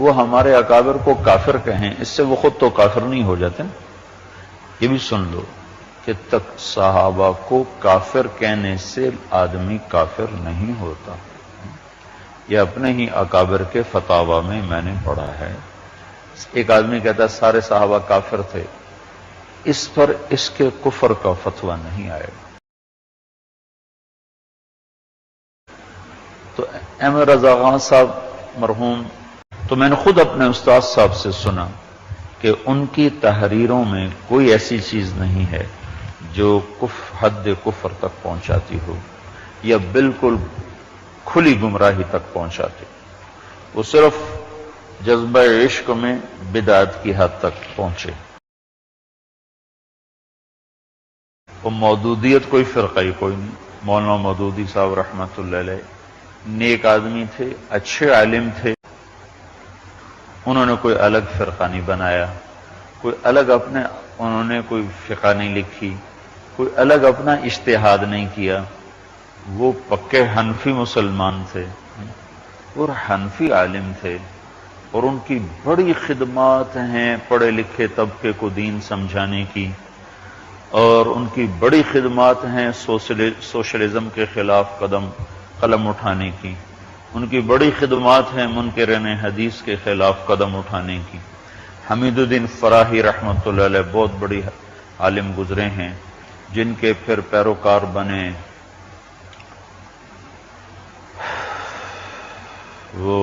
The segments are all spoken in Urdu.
وہ ہمارے اکابر کو کافر کہیں، اس سے وہ خود تو کافر نہیں ہو جاتے نا۔ یہ بھی سن لو کہ تک صحابہ کو کافر کہنے سے آدمی کافر نہیں ہوتا۔ یہ اپنے ہی اکابر کے فتاوی میں نے پڑھا ہے۔ ایک آدمی کہتا ہے سارے صحابہ کافر تھے، اس پر اس کے کفر کا فتویٰ نہیں آئے گا۔ تو ایم رضا خان صاحب مرحوم، تو میں نے خود اپنے استاد صاحب سے سنا کہ ان کی تحریروں میں کوئی ایسی چیز نہیں ہے جو حد کفر تک پہنچاتی ہو یا بالکل کھلی گمراہی تک پہنچاتی، وہ صرف جذبہ عشق میں بدعت کی حد تک پہنچے۔ وہ مودودیت کوئی فرقہ ہی کوئی نہیں۔ مولانا مودودی صاحب رحمۃ اللہ علیہ نیک آدمی تھے، اچھے عالم تھے، انہوں نے کوئی الگ فرقہ نہیں بنایا، کوئی الگ انہوں نے کوئی فقہ نہیں لکھی، کوئی الگ اپنا اجتہاد نہیں کیا۔ وہ پکے حنفی مسلمان تھے اور حنفی عالم تھے، اور ان کی بڑی خدمات ہیں پڑھے لکھے طبقے کو دین سمجھانے کی، اور ان کی بڑی خدمات ہیں سوشلزم کے خلاف قلم اٹھانے کی، ان کی بڑی خدمات ہیں منکرین حدیث کے خلاف قدم اٹھانے کی۔ حمید الدین فراہی رحمۃ اللہ علیہ بہت بڑی عالم گزرے ہیں، جن کے پھر پیروکار بنے وہ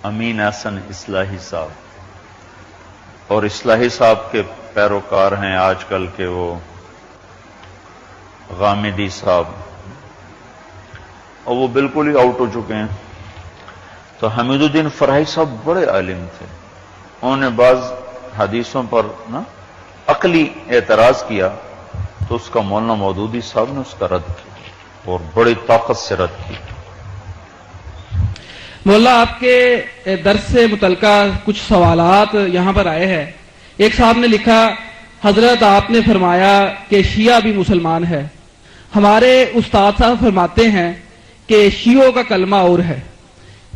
امین احسن اصلاحی صاحب، اور اصلاحی صاحب کے پیروکار ہیں آج کل کے وہ غامدی صاحب، اور وہ بالکل ہی آؤٹ ہو چکے ہیں۔ تو حمید الدین فراہی صاحب بڑے عالم تھے، انہوں نے بعض حدیثوں پر نا عقلی اعتراض کیا تو اس کا مولانا مودودی صاحب نے اس کا رد کیا اور بڑی طاقت سے رد کیا۔ مولا آپ کے درس سے متعلقہ کچھ سوالات یہاں پر آئے ہیں۔ ایک صاحب نے لکھا، حضرت آپ نے فرمایا کہ شیعہ بھی مسلمان ہے، ہمارے استاد صاحب فرماتے ہیں کہ شیعوں کا کلمہ اور ہے،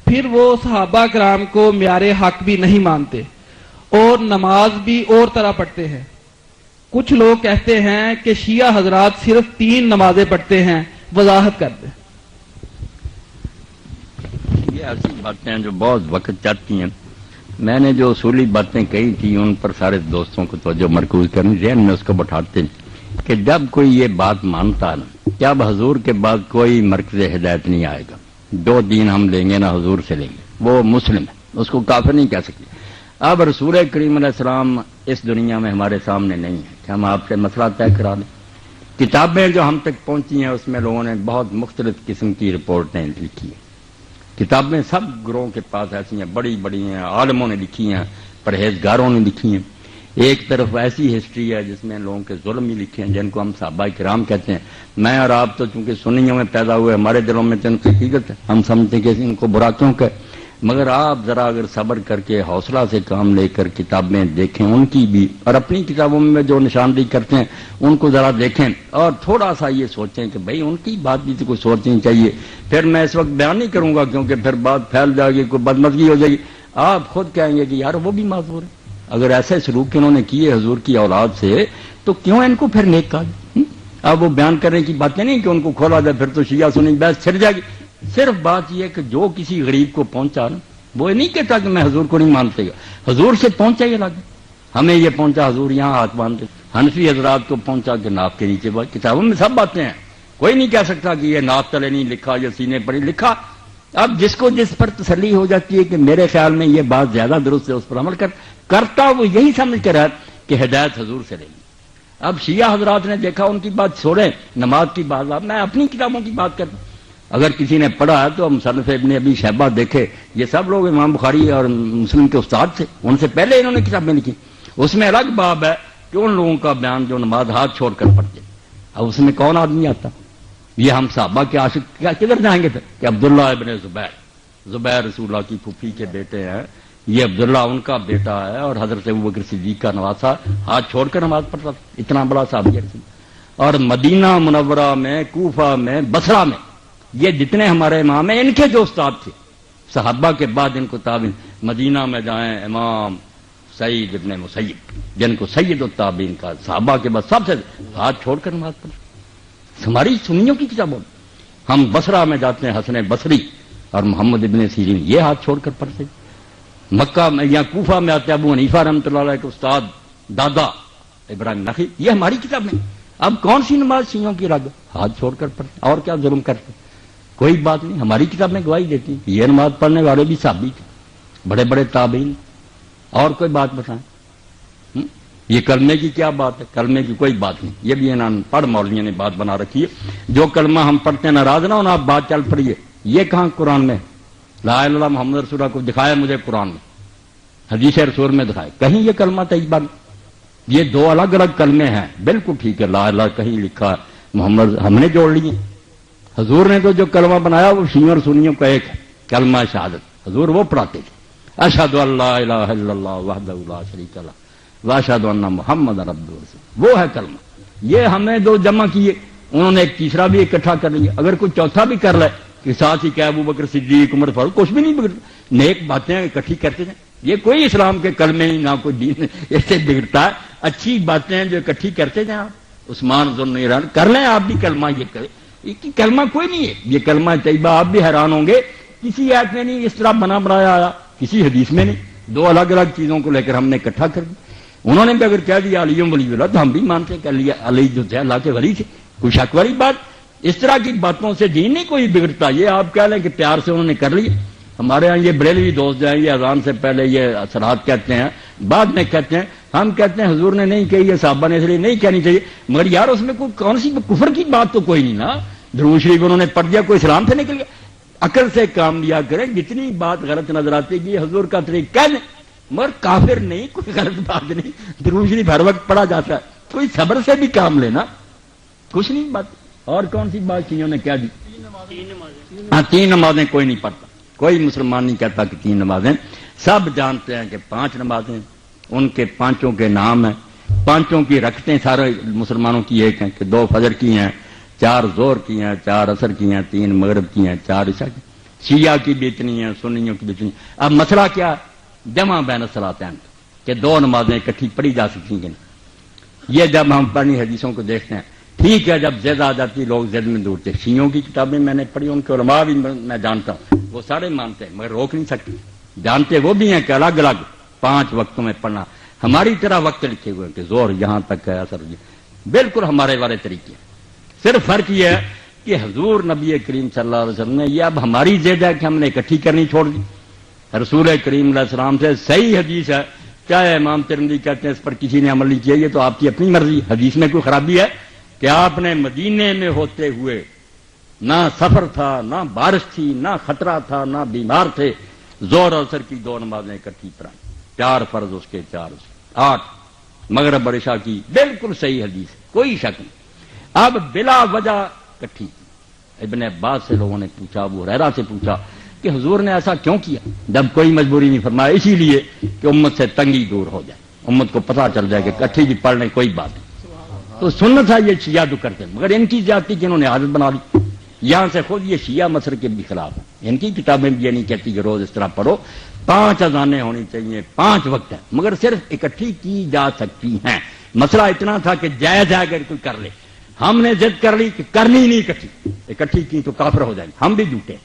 پھر وہ صحابہ کرام کو معیار حق بھی نہیں مانتے اور نماز بھی اور طرح پڑھتے ہیں۔ کچھ لوگ کہتے ہیں کہ شیعہ حضرات صرف 3 نمازیں پڑھتے ہیں، وضاحت کر دیں۔ یہ ایسی باتیں ہیں جو بہت وقت چاہتی ہیں۔ میں نے جو اصولی باتیں کہی تھی ان پر سارے دوستوں کو توجہ مرکوز کرنی، ذہن میں اس کو بٹھاتے ہیں کہ جب کوئی یہ بات مانتا نا کہ اب حضور کے بعد کوئی مرکز ہدایت نہیں آئے گا، 2 دین ہم لیں گے نہ حضور سے لیں گے، وہ مسلم ہے، اس کو کافر نہیں کہہ سکتے۔ اب رسول کریم علیہ السلام اس دنیا میں ہمارے سامنے نہیں ہے کہ ہم آپ سے مسئلہ طے کرا دیں۔ کتابیں جو ہم تک پہنچی ہیں اس میں لوگوں نے بہت مختلف قسم کی رپورٹیں لکھی ہیں۔ کتابیں سب گروہوں کے پاس ایسی ہیں، بڑی بڑی ہیں، عالموں نے لکھی ہیں، پرہیزگاروں نے لکھی ہیں۔ ایک طرف ایسی ہسٹری ہے جس میں لوگوں کے ظلم ہی لکھے ہیں، جن کو ہم صحابہ کرام کہتے ہیں۔ میں اور آپ تو چونکہ سنیوں میں پیدا ہوئے، ہمارے دلوں میں تو ان کی حقیقت ہے، ہم سمجھتے کہ ان کو برا کیوں کہ، مگر آپ ذرا اگر صبر کر کے حوصلہ سے کام لے کر کتابیں دیکھیں ان کی بھی، اور اپنی کتابوں میں جو نشاندہی کرتے ہیں ان کو ذرا دیکھیں، اور تھوڑا سا یہ سوچیں کہ بھئی ان کی بات بھی تو کوئی سوچنی چاہیے۔ پھر میں اس وقت بیان نہیں کروں گا کیونکہ پھر بات پھیل جائے گی، کوئی بدمزگی ہو جائے گی، آپ خود کہیں گے کہ یار وہ بھی معذور ہے۔ اگر ایسے سلوک انہوں نے کیے حضور کی اولاد سے تو کیوں ان کو پھر نیک کہا جائے؟ اب وہ بیان کرنے کی باتیں نہیں کہ ان کو کھولا جائے، پھر تو شیعہ سنی بحث چھڑ جائے گی۔ صرف بات یہ کہ جو کسی غریب کو پہنچا نا، وہ نہیں کہتا کہ میں حضور کو نہیں مانتے گا، حضور سے پہنچا یہ لگا، ہمیں یہ پہنچا حضور یہاں ہاتھ باندھتے، حنفی حضرات کو پہنچا کہ ناف کے نیچے بات، کتابوں میں سب باتیں ہیں، کوئی نہیں کہہ سکتا کہ یہ ناف تلے نہیں لکھا یا سینے پر ہی لکھا۔ اب جس کو جس پر تسلی ہو جاتی ہے کہ میرے خیال میں یہ بات زیادہ درست ہے، اس پر عمل کرتا وہ یہی سمجھ کر ہے کہ ہدایت حضور سے لے لی۔ اب شیعہ حضرات نے دیکھا ان کی بات چھوڑیں، نماز کی بات، میں اپنی کتابوں کی بات کرتا ہوں۔ اگر کسی نے پڑھا ہے تو مصنف ابن ابی شیبہ دیکھے، یہ سب لوگ امام بخاری اور مسلم کے استاد تھے، ان سے پہلے انہوں نے کتابیں لکھی۔ اس میں الگ باب ہے کہ ان لوگوں کا بیان جو نماز ہاتھ چھوڑ کر پڑھتے، اب اس میں کون آدمی آتا؟ یہ ہم صحابہ کے عاشق کیا کدھر جائیں گے پھر کہ عبداللہ ابن زبیر رسول اللہ کی پھوپھی کے بیٹے ہیں، یہ عبداللہ ان کا بیٹا ہے اور حضرت ابوبکر صدیق کا نواسا، ہاتھ چھوڑ کر نماز پڑھتا تھا، اتنا بڑا صحابی ہے۔ اور مدینہ منورہ میں، کوفہ میں، بصرہ میں یہ جتنے ہمارے امام ہیں ان کے جو استاد تھے صحابہ کے بعد ان کو تابعین. مدینہ میں جائیں امام سعید ابن مسیب جن کو سید التابعین کا، صحابہ کے بعد سب سے ہاتھ چھوڑ کر نماز پڑھ. ہماری سنیوں کی کتابوں میں ہم بصرہ میں جاتے ہیں، حسن بصری اور محمد ابن سیرین یہ ہاتھ چھوڑ کر پڑھتے. مکہ میں یا کوفہ میں آتے ابو حنیفہ رحمۃ اللہ علیہ کے استاد دادا ابراہیم نخعی، یہ ہماری کتاب میں. اب کون سی نماز شیعوں کی رگ ہاتھ چھوڑ کر پڑھتے اور کیا ظلم کرتے؟ کوئی بات نہیں، ہماری کتاب میں گواہی دیتی یہ نماز پڑھنے والے بھی صحابی تھے، بڑے بڑے تابعین. اور کوئی بات بتائیں؟ یہ کلمے کی کیا بات ہے؟ کلمے کی کوئی بات نہیں، یہ بھی انہوں پڑھ مولویوں نے بات بنا رکھی ہے. جو کلمہ ہم پڑھتے ہیں ناراض نہ ہونا، آپ بات چل پڑیے. یہ کہاں قرآن میں؟ لا الہ الا اللہ محمد رسول اللہ کو دکھایا مجھے قرآن میں، حدیث رسول میں دکھائے، کہیں یہ کلمہ طیبہ نہیں. یہ دو الگ الگ کلمے ہیں، بالکل ٹھیک ہے. لا الہ کہیں لکھا ہے، محمد ہم نے جوڑ لیے. حضور نے تو جو کلمہ بنایا وہ شیعوں اور سنیوں کا ایک ہے، کلمہ شہادت. حضور وہ پڑھاتے تھے، اشہد ان لا الہ الا اللہ وحدہ لا شریک لہ واشہد ان محمد رسول اللہ، وہ ہے کلمہ. یہ ہمیں دو جمع کیے، انہوں نے ایک تیسرا بھی اکٹھا کر لیا. اگر کوئی چوتھا بھی کر لے کہ ساتھ ہی کہ ابو بکر صدیق عمر فاروق، کچھ بھی نہیں بگڑتا. نیک باتیں اکٹھی کرتے ہیں، یہ کوئی اسلام کے کلمے نہیں، نہ کوئی دین اس سے بگڑتا ہے. اچھی باتیں جو اکٹھی کرتے ہیں آپ، عثمان ذوالنورین کر لیں آپ بھی کلمہ. یہ کرے کلمہ کوئی نہیں ہے، یہ کلمہ طیبہ. آپ بھی حیران ہوں گے کسی آیت میں نہیں اس طرح بنا بنایا آیا، کسی حدیث میں نہیں. دو الگ الگ چیزوں کو لے کر ہم نے اکٹھا کر دیا. انہوں نے بھی اگر کہہ دیا علی ولی اللہ تو ہم بھی مانتے کہ علی جو تھے اللہ کے ولی تھے، کوئی شک والی بات. اس طرح کی باتوں سے دین نہیں کوئی بگڑتا. یہ آپ کہہ لیں کہ پیار سے انہوں نے کر لیا. ہمارے ہاں یہ بریلوی دوست ہیں، یہ اذان سے پہلے یہ اثرات کہتے ہیں، بعد میں کہتے ہیں. ہم کہتے ہیں حضور نے نہیں کہی ہے، صحابہ نے اس لیے نہیں کہنی چاہیے. مگر یار اس میں کوئی کون سی کفر کی بات تو کوئی نہیں نا. درود شریف انہوں نے پڑھ دیا، کوئی اسلام سے نکل گیا. عقل سے کام لیا کریں، جتنی بات غلط نظر آتی ہے یہ حضور کا طریقہ کہہ دیں، مگر کافر نہیں، کوئی غلط بات نہیں. درود شریف ہر وقت پڑھا جاتا ہے، کوئی صبر سے بھی کام لینا، کچھ نہیں بات. اور کون سی بات چیزوں نے کیا دی؟ ہاں 3 نمازیں کوئی نہیں پڑھتا، کوئی مسلمان نہیں کہتا کہ 3 نمازیں. سب جانتے ہیں کہ 5 نمازیں، ان کے 5 کے نام ہیں. 5 کی رکھتے سارے مسلمانوں کی ایک ہیں کہ 2 فجر کی ہیں، 4 ظہر کی ہیں، 4 عصر کی ہیں، 3 مغرب کی ہیں، 4 عشاء کی. شیعہ کی بھی اتنی ہیں، سنیوں کی بھی اتنی. اب مسئلہ کیا؟ جمع بین الصلاتین، کہ 2 نمازیں اکٹھی پڑھی جا سکتی ہیں. یہ جب ہم پڑھنی حدیثوں کو دیکھتے ہیں ٹھیک ہے، جب زد آ جاتی لوگ زد میں دوڑتے. شیعوں کی کتابیں میں نے پڑھی، ان کے علماء بھی میں جانتا ہوں، وہ سارے مانتے ہیں مگر روک نہیں سکتے. جانتے وہ بھی ہیں کہ الگ الگ 5 وقتوں میں پڑھنا. ہماری طرح وقت لکھے ہوئے کہ زور یہاں تک ہے، اثر بالکل ہمارے والے طریقے. صرف فرق یہ ہے کہ حضور نبی کریم صلی اللہ علیہ وسلم نے، یہ اب ہماری زد ہے کہ ہم نے اکٹھی کرنی چھوڑ دی. رسول کریم علیہ السلام سے صحیح حدیث ہے، چاہے امام ترمذی کہتے ہیں اس پر کسی نے عمل نہیں کیا، یہ تو آپ کی اپنی مرضی. حدیث میں کوئی خرابی ہے کہ آپ نے مدینے میں ہوتے ہوئے نہ سفر تھا، نہ بارش تھی، نہ خطرہ تھا، نہ بیمار تھے، ظہر اور عصر کی 2 نمازیں اکٹھی پڑھائیں، 4 فرض اس کے 4 8 مغرب اور عشاء کی. بالکل صحیح حدیث، کوئی شک نہیں. اب بلا وجہ اکٹھی. ابن عباس سے لوگوں نے پوچھا، ابو ہریرہ سے پوچھا کہ حضور نے ایسا کیوں کیا؟ جب کوئی مجبوری نہیں فرمایا، اسی لیے کہ امت سے تنگی دور ہو جائے، امت کو پتہ چل جائے کہ اکٹھی بھی پڑھ لیں کوئی بات نہیں. تو سنت ہے یہ شیعہ تو کرتے ہیں، مگر ان کی زیادتی کہ انہوں نے عادت بنا لی. یہاں سے خود یہ شیعہ مسلک کے بھی خلاف ہیں. ان کی کتابیں بھی یہ نہیں کہتی کہ روز اس طرح پڑھو. 5 اذانیں ہونی چاہیے، 5 وقت ہے، مگر صرف اکٹھی کی جا سکتی ہیں. مسئلہ اتنا تھا کہ جائز ہے اگر کوئی کر لے. ہم نے ضد کر لی کہ کرنی نہیں اکٹھی کی تو کافر ہو جائیں گے. ہم بھی جھوٹے،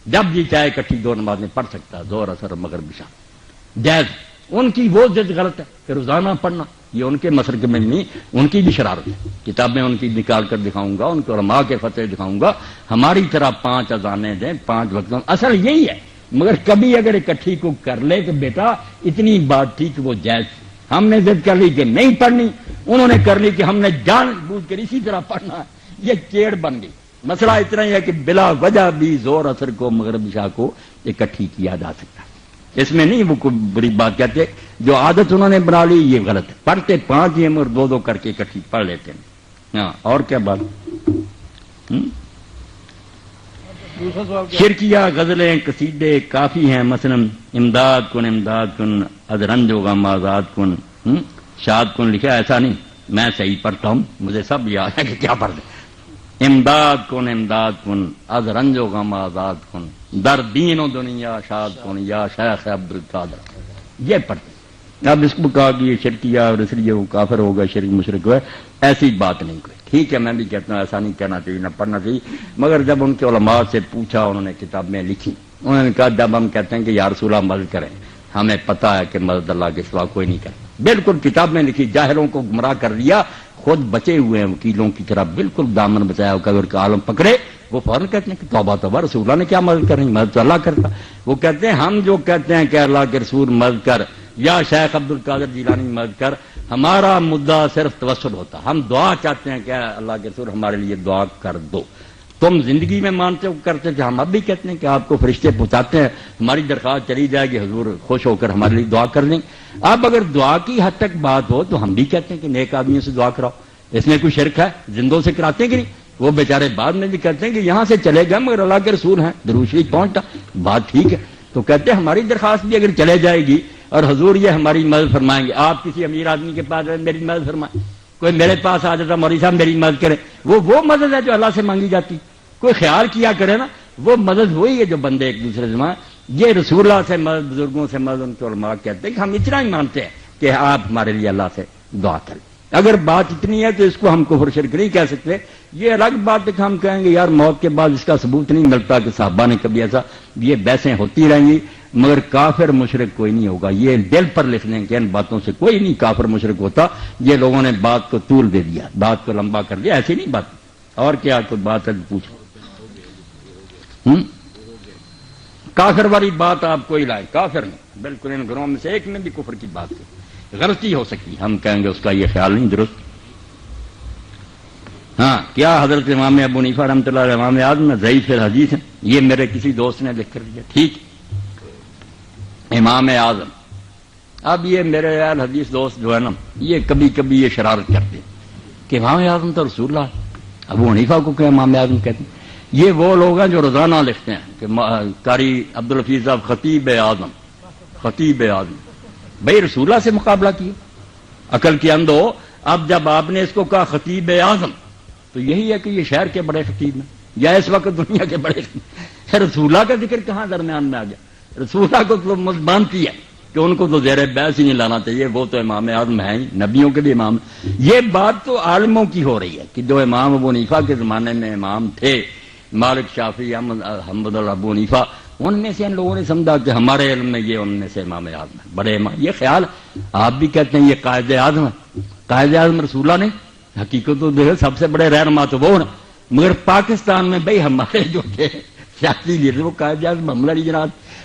جب جی چاہے اکٹھی 2 نمازیں پڑھ سکتا ہے، ظہر عصر مغرب عشاء جائز. ان کی وہ ضد غلط ہے کہ روزانہ پڑھنا، یہ ان کے مسلک میں نہیں، ان کی بھی شرارت ہے. کتابیں ان کی نکال کر دکھاؤں گا، ان کے علماء کے فتوے دکھاؤں گا. ہماری طرح 5 اذانیں دیں، 5 وقتوں، اصل یہی ہے. مگر کبھی اگر اکٹھی کو کر لے کہ بیٹا اتنی بات تھی کہ وہ جائز. ہم نے ضد کر لی کہ نہیں پڑھنی، انہوں نے کر لی کہ ہم نے جان بوجھ کر اسی طرح پڑھنا ہے. یہ چیڑ بن گئی. مسئلہ اتنا ہی ہے کہ بلا وجہ بھی ظہر عصر کو مغرب عشاء کو اکٹھی کیا جا سکتا ہے. اس میں نہیں وہ کوئی بری بات کہتے. جو عادت انہوں نے بنا لی یہ غلط ہے. پڑھتے 5 ہی اور 2 کر کے اکٹھی پڑھ لیتے ہیں. ہاں اور کیا بات؟ شرکیہ غزلیں قصیدے کافی ہیں، مثلا امداد کن از رنج و غم آزاد کن شاد کن لکھا. ایسا نہیں، میں صحیح پڑھتا ہوں، مجھے سب یاد ہے کہ کیا پڑھ دیں. امداد کن از رنج و غم آزاد کن در دین و دنیا شاد کن یا شیخ عبد القادر. یہ پڑھتے. اب اس کو کہا کہ یہ شرکیہ اور اس لیے وہ کافر ہوگا، شرک مشرک ہوا، ایسی بات نہیں کوئی. ٹھیک ہے، میں بھی کہتا ہوں ایسا نہیں کہنا چاہیے، نہ پڑھنا چاہیے. مگر جب ان کے علماء سے پوچھا، انہوں نے کتابیں لکھی، انہوں نے کہا جب ہم کہتے ہیں کہ یا رسول اللہ مدد کریں، ہمیں پتہ ہے کہ مدد اللہ کے سوا کوئی نہیں کرے. بالکل کتاب میں لکھی، جاہلوں کو گمراہ کر دیا، خود بچے ہوئے ہیں وکیلوں کی طرح، بالکل دامن بچایا ہو. اگر عالم پکڑے وہ فوراً کہتے ہیں کہ توبہ توبہ، رسول اللہ نے کیا مدد کرنی، مدد تو اللہ کرتا. وہ کہتے ہیں ہم جو کہتے ہیں کہ اللہ کے رسول مدد کر یا شیخ عبد القادر جیلانی مدد کر، ہمارا مدعا صرف توسل ہوتا، ہم دعا چاہتے ہیں کہ اللہ کے رسول ہمارے لیے دعا کر دو. تم زندگی میں مانتے ہو کرتے تھے، ہم اب بھی کہتے ہیں کہ آپ کو فرشتے پہنچاتے ہیں، ہماری درخواست چلی جائے گی، حضور خوش ہو کر ہمارے لیے دعا کر دیں. اب اگر دعا کی حد تک بات ہو تو ہم بھی کہتے ہیں کہ نیک آدمیوں سے دعا کراؤ. اس میں کوئی شرک ہے؟ زندوں سے کراتے ہیں کہ نہیں؟ وہ بیچارے بعد میں بھی کہتے ہیں کہ یہاں سے چلے گئے مگر اللہ کے رسول ہیں، درود شریف پہنچتا، بات ٹھیک ہے. تو کہتے ہیں ہماری درخواست بھی اگر چلے جائے گی اور حضور یہ ہماری مدد فرمائیں گے، آپ کسی امیر آدمی کے پاس میری مدد فرمائیں، کوئی میرے پاس آ جاتا مولوی صاحب میری مدد کرے، وہ مدد ہے جو اللہ سے مانگی جاتی. کوئی خیال کیا کرے نا، وہ مدد وہی ہے جو بندے ایک دوسرے سے مانگ. یہ رسول اللہ سے مدد، بزرگوں سے مدد، ان کے علماء کہتے ہیں کہ ہم اتنا ہی مانتے ہیں کہ آپ ہمارے لیے اللہ سے دعا کریں. اگر بات اتنی ہے تو اس کو ہم کفر شرک نہیں کہہ سکتے. یہ الگ بات ہے کہ ہم کہیں گے یار موت کے بعد اس کا ثبوت نہیں ملتا کہ صحابہ نے کبھی ایسا، یہ بحثیں ہوتی رہیں گی مگر کافر مشرک کوئی نہیں ہوگا. یہ دل پر لکھ لیں کہ ان باتوں سے کوئی نہیں کافر مشرک ہوتا. یہ لوگوں نے بات کو طول دے دیا، بات کو لمبا کر دیا، ایسی نہیں بات. اور کیا کوئی بات ہے پوچھو. کافر والی بات آپ کوئی لائے، کافر نہیں، بالکل ان گھروں میں سے ایک میں بھی کفر کی بات کی غلطی ہو سکتی، ہم کہیں گے اس کا یہ خیال نہیں درست. ہاں کیا حضرت امام ابو حنیفہ رحمۃ اللہ علیہ امام اعظم میں ضعیف الحدیث ہیں؟ یہ میرے کسی دوست نے لکھ کر دیا. ٹھیک، امام اعظم. اب یہ میرے اہل حدیث دوست جو ہے نا، یہ کبھی کبھی یہ شرارت کرتے ہیں کہ امام اعظم تو رسول اللہ، ابو حنیفہ کو کیا امام اعظم کہتے ہیں. یہ وہ لوگ ہیں جو روزانہ لکھتے ہیں کہ قاری عبدالحفیظ صاحب خطیب اعظم، خطیب اعظم. بھائی رسول اللہ سے مقابلہ کیا، عقل کے اندھ ہو. اب جب آپ نے اس کو کہا خطیب اعظم تو یہی ہے کہ یہ شہر کے بڑے خطیب ہیں یا اس وقت دنیا کے بڑے خطیب. رسول اللہ کا ذکر کہاں درمیان میں آ گیا؟ رسول اللہ کو تو مانتی ہے کہ ان کو تو زیر بحث ہی نہیں لانا چاہیے، وہ تو امام اعظم ہیں، نبیوں کے بھی امام. یہ بات تو عالموں کی ہو رہی ہے کہ جو امام ابو حنیفہ کے زمانے میں امام تھے، مالک، شافعی، احمد اور ابو حنیفہ، ان میں سے ان لوگوں نے سمجھا کہ ہمارے علم میں یہ ان میں سے امام اعظم ہے، بڑے امام. یہ خیال آپ بھی کہتے ہیں یہ قائد اعظم ہے. قائد اعظم رسول اللہ نے، حقیقت تو دیکھو سب سے بڑے رہنما تو وہ ہیں. مگر پاکستان میں بھائی ہمارے جو تھے سیاسی لیڈر وہ قائد اعظم محمد علی جناح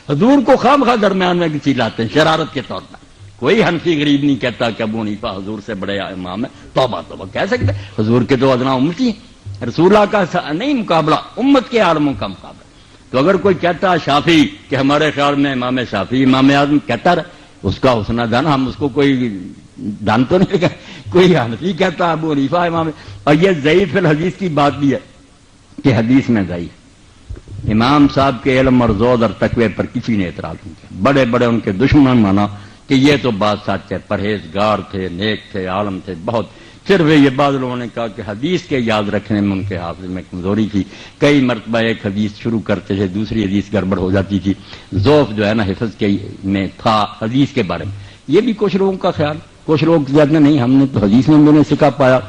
حضور کو خام خواہ درمیان میں کسی لاتے ہیں شرارت کے طور پر. کوئی حنفی غریب نہیں کہتا کہ ابو حنیفہ حضور سے بڑے امام ہے. توبہ توبہ کہہ سکتے، حضور کے تو ادنا امتی ہیں. رسول اللہ کا نہیں مقابلہ، امت کے عالموں کا مقابلہ. تو اگر کوئی کہتا ہے شافعی کہ ہمارے خیال میں امام شافعی امام اعظم کہتا رہے، اس کا حسنہ دان، ہم اس کو کوئی دان تو نہیں لگا. کوئی حنفی کہتا ابو حنیفہ امام. اور یہ ضعیف الحدیث کی بات بھی ہے کہ حدیث میں ضعیف. امام صاحب کے علم اور زہد اور تقوی پر کسی نے اعتراض نہیں کیا. بڑے بڑے ان کے دشمن مانا کہ یہ تو بات سچ ہے، پرہیزگار تھے، نیک تھے، عالم تھے بہت. پھر وہ یہ بعض لوگوں نے کہا کہ حدیث کے یاد رکھنے میں ان کے حافظ میں کمزوری تھی. کئی مرتبہ ایک حدیث شروع کرتے تھے، دوسری حدیث گڑبڑ ہو جاتی تھی. ضعف جو ہے نا حفظ کے میں تھا حدیث کے بارے میں. یہ بھی کچھ لوگوں کا خیال، کچھ لوگ کہتے نہیں ہم نے تو حدیث میں نے سکھا پایا.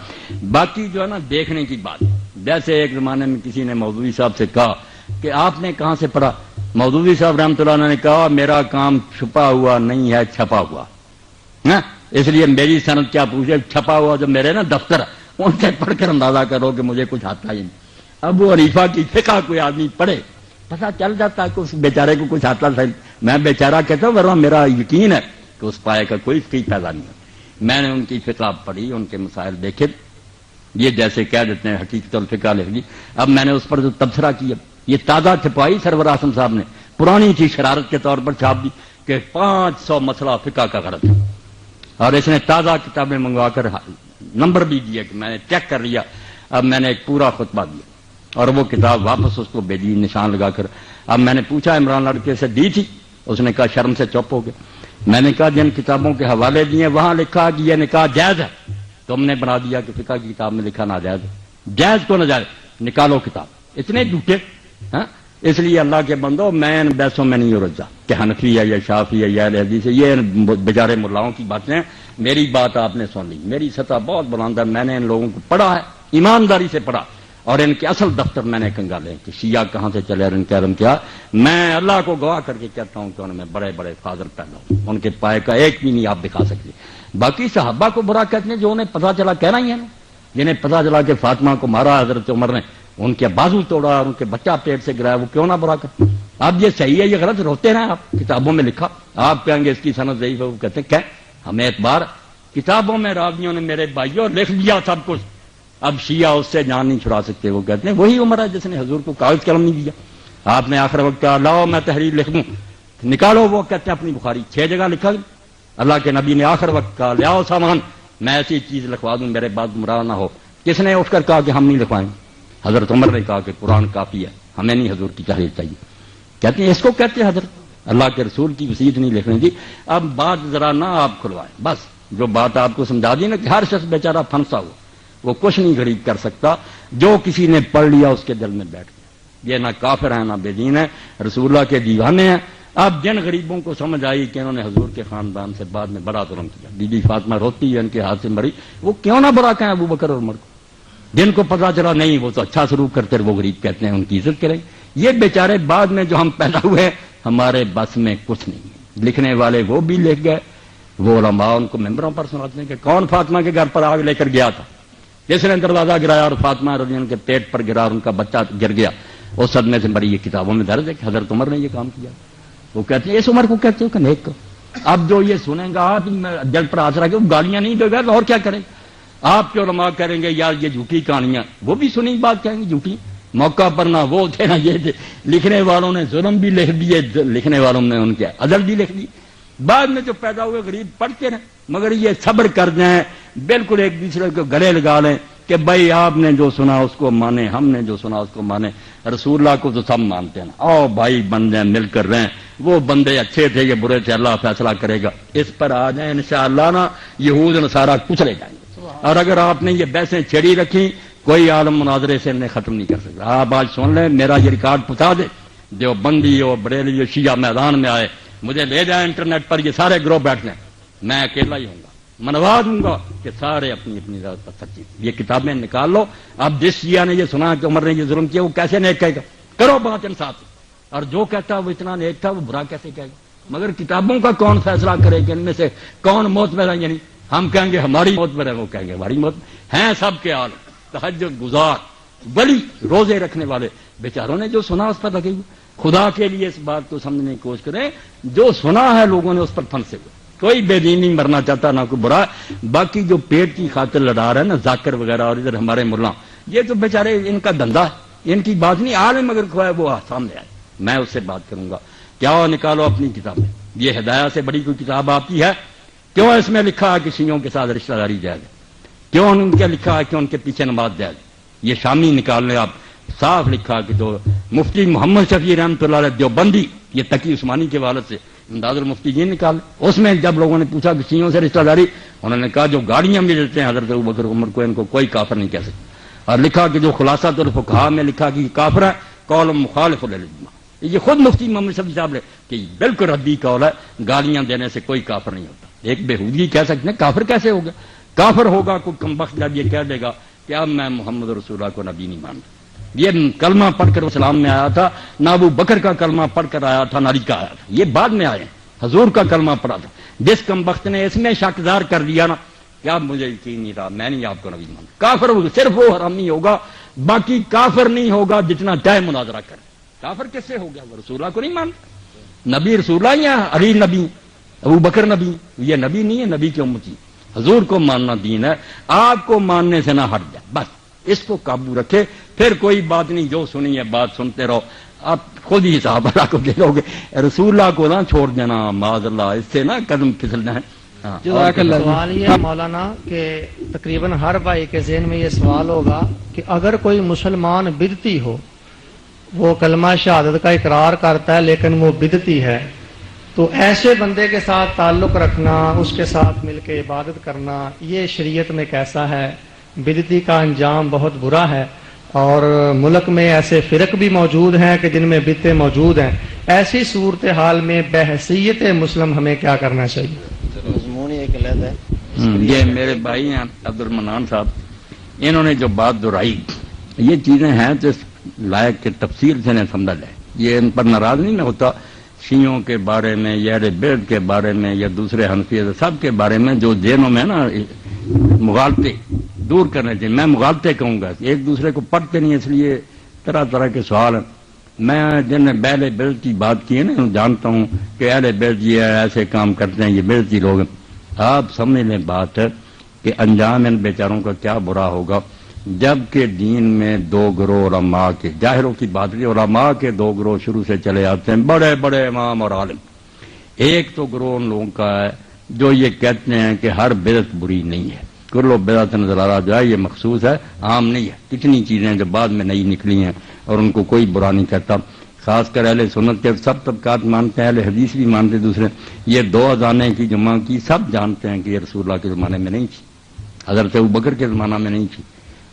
باقی جو ہے نا دیکھنے کی بات. جیسے ایک زمانے میں کسی نے مودودی صاحب سے کہا کہ آپ نے کہاں سے پڑھا؟ مودودی صاحب رحمۃ اللہ علیہ نے کہا میرا کام چھپا ہوا نہیں ہے، چھپا ہوا. اس لیے میری سند کیا پوچھے، چھپا ہوا جو میرے نا دفتر ان سے پڑھ کر اندازہ کرو کہ مجھے کچھ آتا ہی نہیں. ابو حنیفہ کی فقہ کوئی آدمی پڑھے پتہ چل جاتا ہے کہ اس بیچارے کو کچھ آتا ہے. میں بیچارہ کہتا ہوں ورنہ میرا یقین ہے کہ اس پائے کا کوئی فقہ پیدا نہیں ہے. میں نے ان کی فقہ پڑھی، ان کے مسائل دیکھے. یہ جیسے کہہ دیتے ہیں حقیقت الفقہ لکھ دی. اب میں نے اس پر جو تبصرہ کیا، یہ تازہ چھپائی سرور اعظم صاحب نے، پرانی تھی شرارت کے طور پر چھاپ دی کہ 500 مسئلہ فقہ کا غلط ہے. اور اس نے تازہ کتابیں منگوا کر نمبر بھی دیا کہ میں نے چیک کر لیا. اب میں نے ایک پورا خطبہ دیا اور وہ کتاب واپس اس کو بھیجی نشان لگا کر. اب میں نے پوچھا عمران لڑکے سے دی تھی، اس نے کہا شرم سے چپ ہو گیا. میں نے کہا جن کتابوں کے حوالے دیے وہاں لکھا کہ یہ نکاح جائز ہے، تم نے بنا دیا کہ فقہ کی کتاب میں لکھا ناجائز ہے. جائز کو ناجائز نکالو کتاب، اتنے جھوٹے. ہاں اس لیے اللہ کے بندو میں ان بحثوں میں نہیں رجا کہ حنفی ہے یا شافعی ہے یا اہل حدیث ہے، یہ بیچارے ملاؤں کی باتیں ہیں. میری بات آپ نے سن لی، میری سطح بہت بلند ہے، میں نے ان لوگوں کو پڑھا ہے، ایمانداری سے پڑھا، اور ان کے اصل دفتر میں نے کنگالے کہ شیعہ کہاں سے چلے اور ان کا علم کیا. میں اللہ کو گواہ کر کے کہتا ہوں کہ ان میں بڑے بڑے فاضل پیدا ہوئے، ان کے پائے کا ایک بھی نہیں آپ دکھا سکتے. باقی صحابہ کو برا کہتے ہیں جو انہیں پتا چلا، کہنا ہی ہے نا، جنہیں پتا چلا کہ فاطمہ کو مارا حضرت عمر نے، ان کے بازو توڑا اور ان کے بچہ پیٹ سے گرایا، وہ کیوں نہ برا کرتے. اب یہ صحیح ہے یہ غلط، روتے رہے آپ، کتابوں میں لکھا، آپ کہیں گے اس کی سند ضعیف ہے، وہ کہتے ہیں کہ ہمیں اعتبار کتابوں میں راویوں نے میرے بھائیوں لکھ دیا سب کچھ، اب شیعہ اس سے جان نہیں چھڑا سکتے. وہ کہتے ہیں وہی عمر ہے جس نے حضور کو کاغذ قلم نہیں دیا. آپ نے آخر وقت کہا لاؤ میں تحریر لکھ دوں، نکالو. وہ کہتے ہیں اپنی بخاری 6 جگہ لکھا. اللہ کے نبی نے آخر وقت کہا لیاؤ سامان، میں ایسی چیز لکھوا دوں میرے بعد گمراہ نہ ہو. کس نے اٹھ کر کہا کہ ہم نہیں لکھوائیں؟ حضرت عمر نے کہا کہ قرآن کافی ہے، ہمیں نہیں حضور کی تحریر چاہیے. کہتے ہیں اس کو کہتے ہیں حضرت اللہ کے رسول کی وصیت نہیں لکھنے دی. اب بات ذرا نہ آپ کھلوائیں، بس جو بات آپ کو سمجھا دی نا کہ ہر شخص بیچارہ پھنسا ہوا، وہ کچھ نہیں غریب کر سکتا. جو کسی نے پڑھ لیا اس کے دل میں بیٹھ گیا. یہ نہ کافر ہیں نہ بے دین ہے، رسول اللہ کے دیوانے ہیں. اب جن غریبوں کو سمجھ آئی کہ انہوں نے حضور کے خاندان سے بعد میں بڑا ظلم کیا، بی بی فاطمہ روتی ہے ان کے ہاتھ سے مری، وہ کیوں نہ برا کہیں ابو بکر اور عمر کو. جن کو پتا چلا نہیں وہ تو اچھا سلوک کرتے، وہ غریب کہتے ہیں ان کی عزت کریں. یہ بیچارے بعد میں جو ہم پیدا ہوئے ہمارے بس میں کچھ نہیں ہے. لکھنے والے وہ بھی لکھ گئے، وہ علماء ان کو ممبروں پر سناتے ہیں کہ کون فاطمہ کے گھر پر آگ لے کر گیا تھا، جس نے دروازہ گرایا اور فاطمہ رضی اللہ عنہا کے پیٹ پر گرا اور ان کا بچہ گر گیا، اس صدمے سے مری. یہ کتابوں میں درج ہے کہ حضرت عمر نے یہ کام کیا. وہ کہتے ہیں اس عمر کو کہتے ہو کہ نیک کو. اب جو یہ سنیں گا آپ دل پر آسرا کہ وہ گالیاں نہیں دے گا اور کیا کریں. آپ کے علماء کریں گے یار یہ جھوٹی کہانیاں، وہ بھی سنی بات کہیں گے جھوٹی. موقع پر نہ وہ تھے نہ یہ تھے، لکھنے والوں نے ظلم بھی لکھ دیے، لکھنے والوں نے ان کے عدل بھی لکھ دی. بعد میں جو پیدا ہوئے غریب پڑھتے رہے، مگر یہ صبر کر جائیں، بالکل ایک دوسرے کو گلے لگا لیں کہ بھائی آپ نے جو سنا اس کو مانے، ہم نے جو سنا اس کو مانے. رسول اللہ کو تو سب مانتے ہیں، آؤ بھائی بن جائیں، مل کر رہیں. وہ بندے اچھے تھے یہ برے تھے، اللہ فیصلہ کرے گا. اس پر آ جائیں انشاءاللہ نا یہود نصارہ کچلے جائیں گے. اور اگر آپ نے یہ بحثیں چھڑی رکھی کوئی عالم مناظرے سے انہیں ختم نہیں کر سکتا. آپ آج سن لیں، میرا یہ ریکارڈ پہنچا دے، جو بندی ہو بریلی ہو شیعہ میدان میں آئے مجھے لے جائیں انٹرنیٹ پر، یہ سارے گروہ بیٹھ لیں، میں اکیلا ہی ہوں گا، منوا دوں گا کہ سارے اپنی اپنی ذات پر سچی. یہ کتابیں نکال لو. اب جس شیعہ نے یہ سنا کہ عمر نے یہ ظلم کیا وہ کیسے نیک کہے گا؟ کرو بات انصاف سے. اور جو کہتا وہ اتنا نیک تھا وہ برا کیسے کہے گا؟ مگر کتابوں کا کون فیصلہ کرے کہ ان میں سے کون موت میں رہیں؟ یعنی ہم کہیں گے ہماری موت میں رہے، وہ کہیں گے ہماری موت ہیں. سب کے حال تہجد گزار ولی روزے رکھنے والے بیچاروں نے جو سنا اس پر لگے ہوئے. خدا کے لیے اس بات کو سمجھنے کی کوشش کریں، جو سنا ہے لوگوں نے اس پر پھنسے ہوئے. کوئی بے دین نہیں مرنا چاہتا نہ کوئی برا. باقی جو پیٹ کی خاطر لڑا رہا ہے نا ذاکر وغیرہ اور ادھر ہمارے ملا، یہ تو بیچارے ان کا دھندا ہے، ان کی بات نہیں. عالم اگر کوئی وہ سامنے آئے میں اس سے بات کروں گا. کیا نکالو اپنی کتابیں. یہ ہدایت سے بڑی کوئی کتاب آپ کی ہے؟ کیوں اس میں لکھا ہے کہ شیعوں کے ساتھ رشتہ داری جائز ہے؟ کیوں ان کے لکھا ہے کہ ان کے پیچھے نماز جائز؟ یہ شامی نکال لیں آپ. صاف لکھا کہ جو مفتی محمد شفیع رحمۃ اللہ علیہ دیوبندی، یہ تقی عثمانی کے والد سے امداد المفتی یہ نکال. اس میں جب لوگوں نے پوچھا کہ شیعوں سے رشتہ داری، انہوں نے کہا جو گاڑیاں بھی دیتے ہیں حضرت ابوبکر عمر کو ان کو کوئی کافر نہیں کہہ سکتا. اور لکھا کہ جو خلاصہ الفقہاء میں لکھا کہ یہ کافر ہے، قول مخالف للاجماع. یہ خود مفتی محمد شفیع صاحب نے کہ بالکل ردی قول ہے، گالیاں دینے سے کوئی کافر نہیں ہوتا. ایک بےہودگی کہہ سکتے ہیں کافر کیسے ہوگا؟ کافر ہوگا کوئی کمبخت جب یہ کہہ دے گا کہ اب میں محمد رسول اللہ کو نبی نہیں مانتا. یہ کلمہ پڑھ کر اسلام میں آیا تھا، نہ ابو بکر کا کلمہ پڑھ کر آیا تھا، نہ علی کا آیا تھا. یہ بعد میں آئے، حضور کا کلمہ پڑھا تھا. جس کمبخت نے اس میں شکدار کر دیا نا کہ اب مجھے یقین نہیں رہا، میں نہیں آپ کو نبی مانتا، کافر ہوگا. صرف وہ حرامی ہوگا، باقی کافر نہیں ہوگا جتنا چاہے مناظرہ کرے. کافر کس سے ہو گیا؟ وہ رسول اللہ کو نہیں مانتا. نبی رسول اللہ یا علی نبی، ابو بکر نبی؟ یہ نبی نہیں ہے، نبی کی امتی. حضور کو ماننا دین ہے، آپ کو ماننے سے نہ ہٹ جائے. بس اس کو قابو رکھے، پھر کوئی بات نہیں، جو سنی ہے بات سنتے رہو. آپ خود ہی صحابہ اللہ کو کہو گے، رسول اللہ کو نہ چھوڑ دینا معاذ اللہ، اس سے نا قدم پھسل جائیں. سوال یہ ہے مولانا کہ تقریباً ہر بھائی کے ذہن میں یہ سوال ہوگا کہ اگر کوئی مسلمان بدعتی ہو، وہ کلمہ شہادت کا اقرار کرتا ہے لیکن وہ بدعتی ہے، تو ایسے بندے کے ساتھ تعلق رکھنا، اس کے ساتھ مل کے عبادت کرنا، یہ شریعت میں کیسا ہے؟ بدعتی کا انجام بہت برا ہے. اور ملک میں ایسے فرق بھی موجود ہیں کہ جن میں بدعتیں موجود ہیں، ایسی صورتحال میں بحیثیت مسلم ہمیں کیا کرنا چاہیے؟ مضمون ہی ایک علیحدہ ہے۔ یہ میرے بھائی ہیں عبد المنان صاحب، انہوں نے جو بات دہرائی، یہ چیزیں ہیں تو اس لائق کے تفصیل سے نہیں سمجھا جائے۔ یہ ان پر ناراض نہیں ہوتا، شیعوں کے بارے میں یا اہل بیت کے بارے میں یا دوسرے حنفی سب کے بارے میں جو ذہنوں میں نا مغالطے دور کرنے چاہیے۔ میں مغالطے کہوں گا، ایک دوسرے کو پڑھتے نہیں، اس لیے طرح طرح کے سوال ہیں۔ میں جن نے اہل بیت کی بات کی ہے نا، جانتا ہوں کہ اہل بیت یہ ایسے کام کرتے ہیں، یہ بیتی لوگ ہیں۔ آپ سمجھ لیں بات ہے کہ انجام ان بیچاروں کا کیا برا ہوگا جبکہ دین میں دو گروہ علماء کے، ظاہروں کی بات نہیں، علماء کے دو گروہ شروع سے چلے آتے ہیں، بڑے بڑے امام اور عالم۔ ایک تو گروہ ان لوگوں کا ہے جو یہ کہتے ہیں کہ ہر بدعت بری نہیں ہے، کل بدعت نظر آ رہا جو ہے یہ مخصوص ہے، عام نہیں ہے۔ کتنی چیزیں جو بعد میں نئی نکلی ہیں اور ان کو کوئی برا نہیں کہتا، خاص کر اہل سنت کے سب طبقات مانتے ہیں، اہل حدیث بھی مانتے، دوسرے یہ دو اذانیں کی جمع کی سب جانتے ہیں کہ یہ رسول اللہ کے زمانے میں نہیں تھی، حضرت ابوبکر کے زمانہ میں نہیں تھی،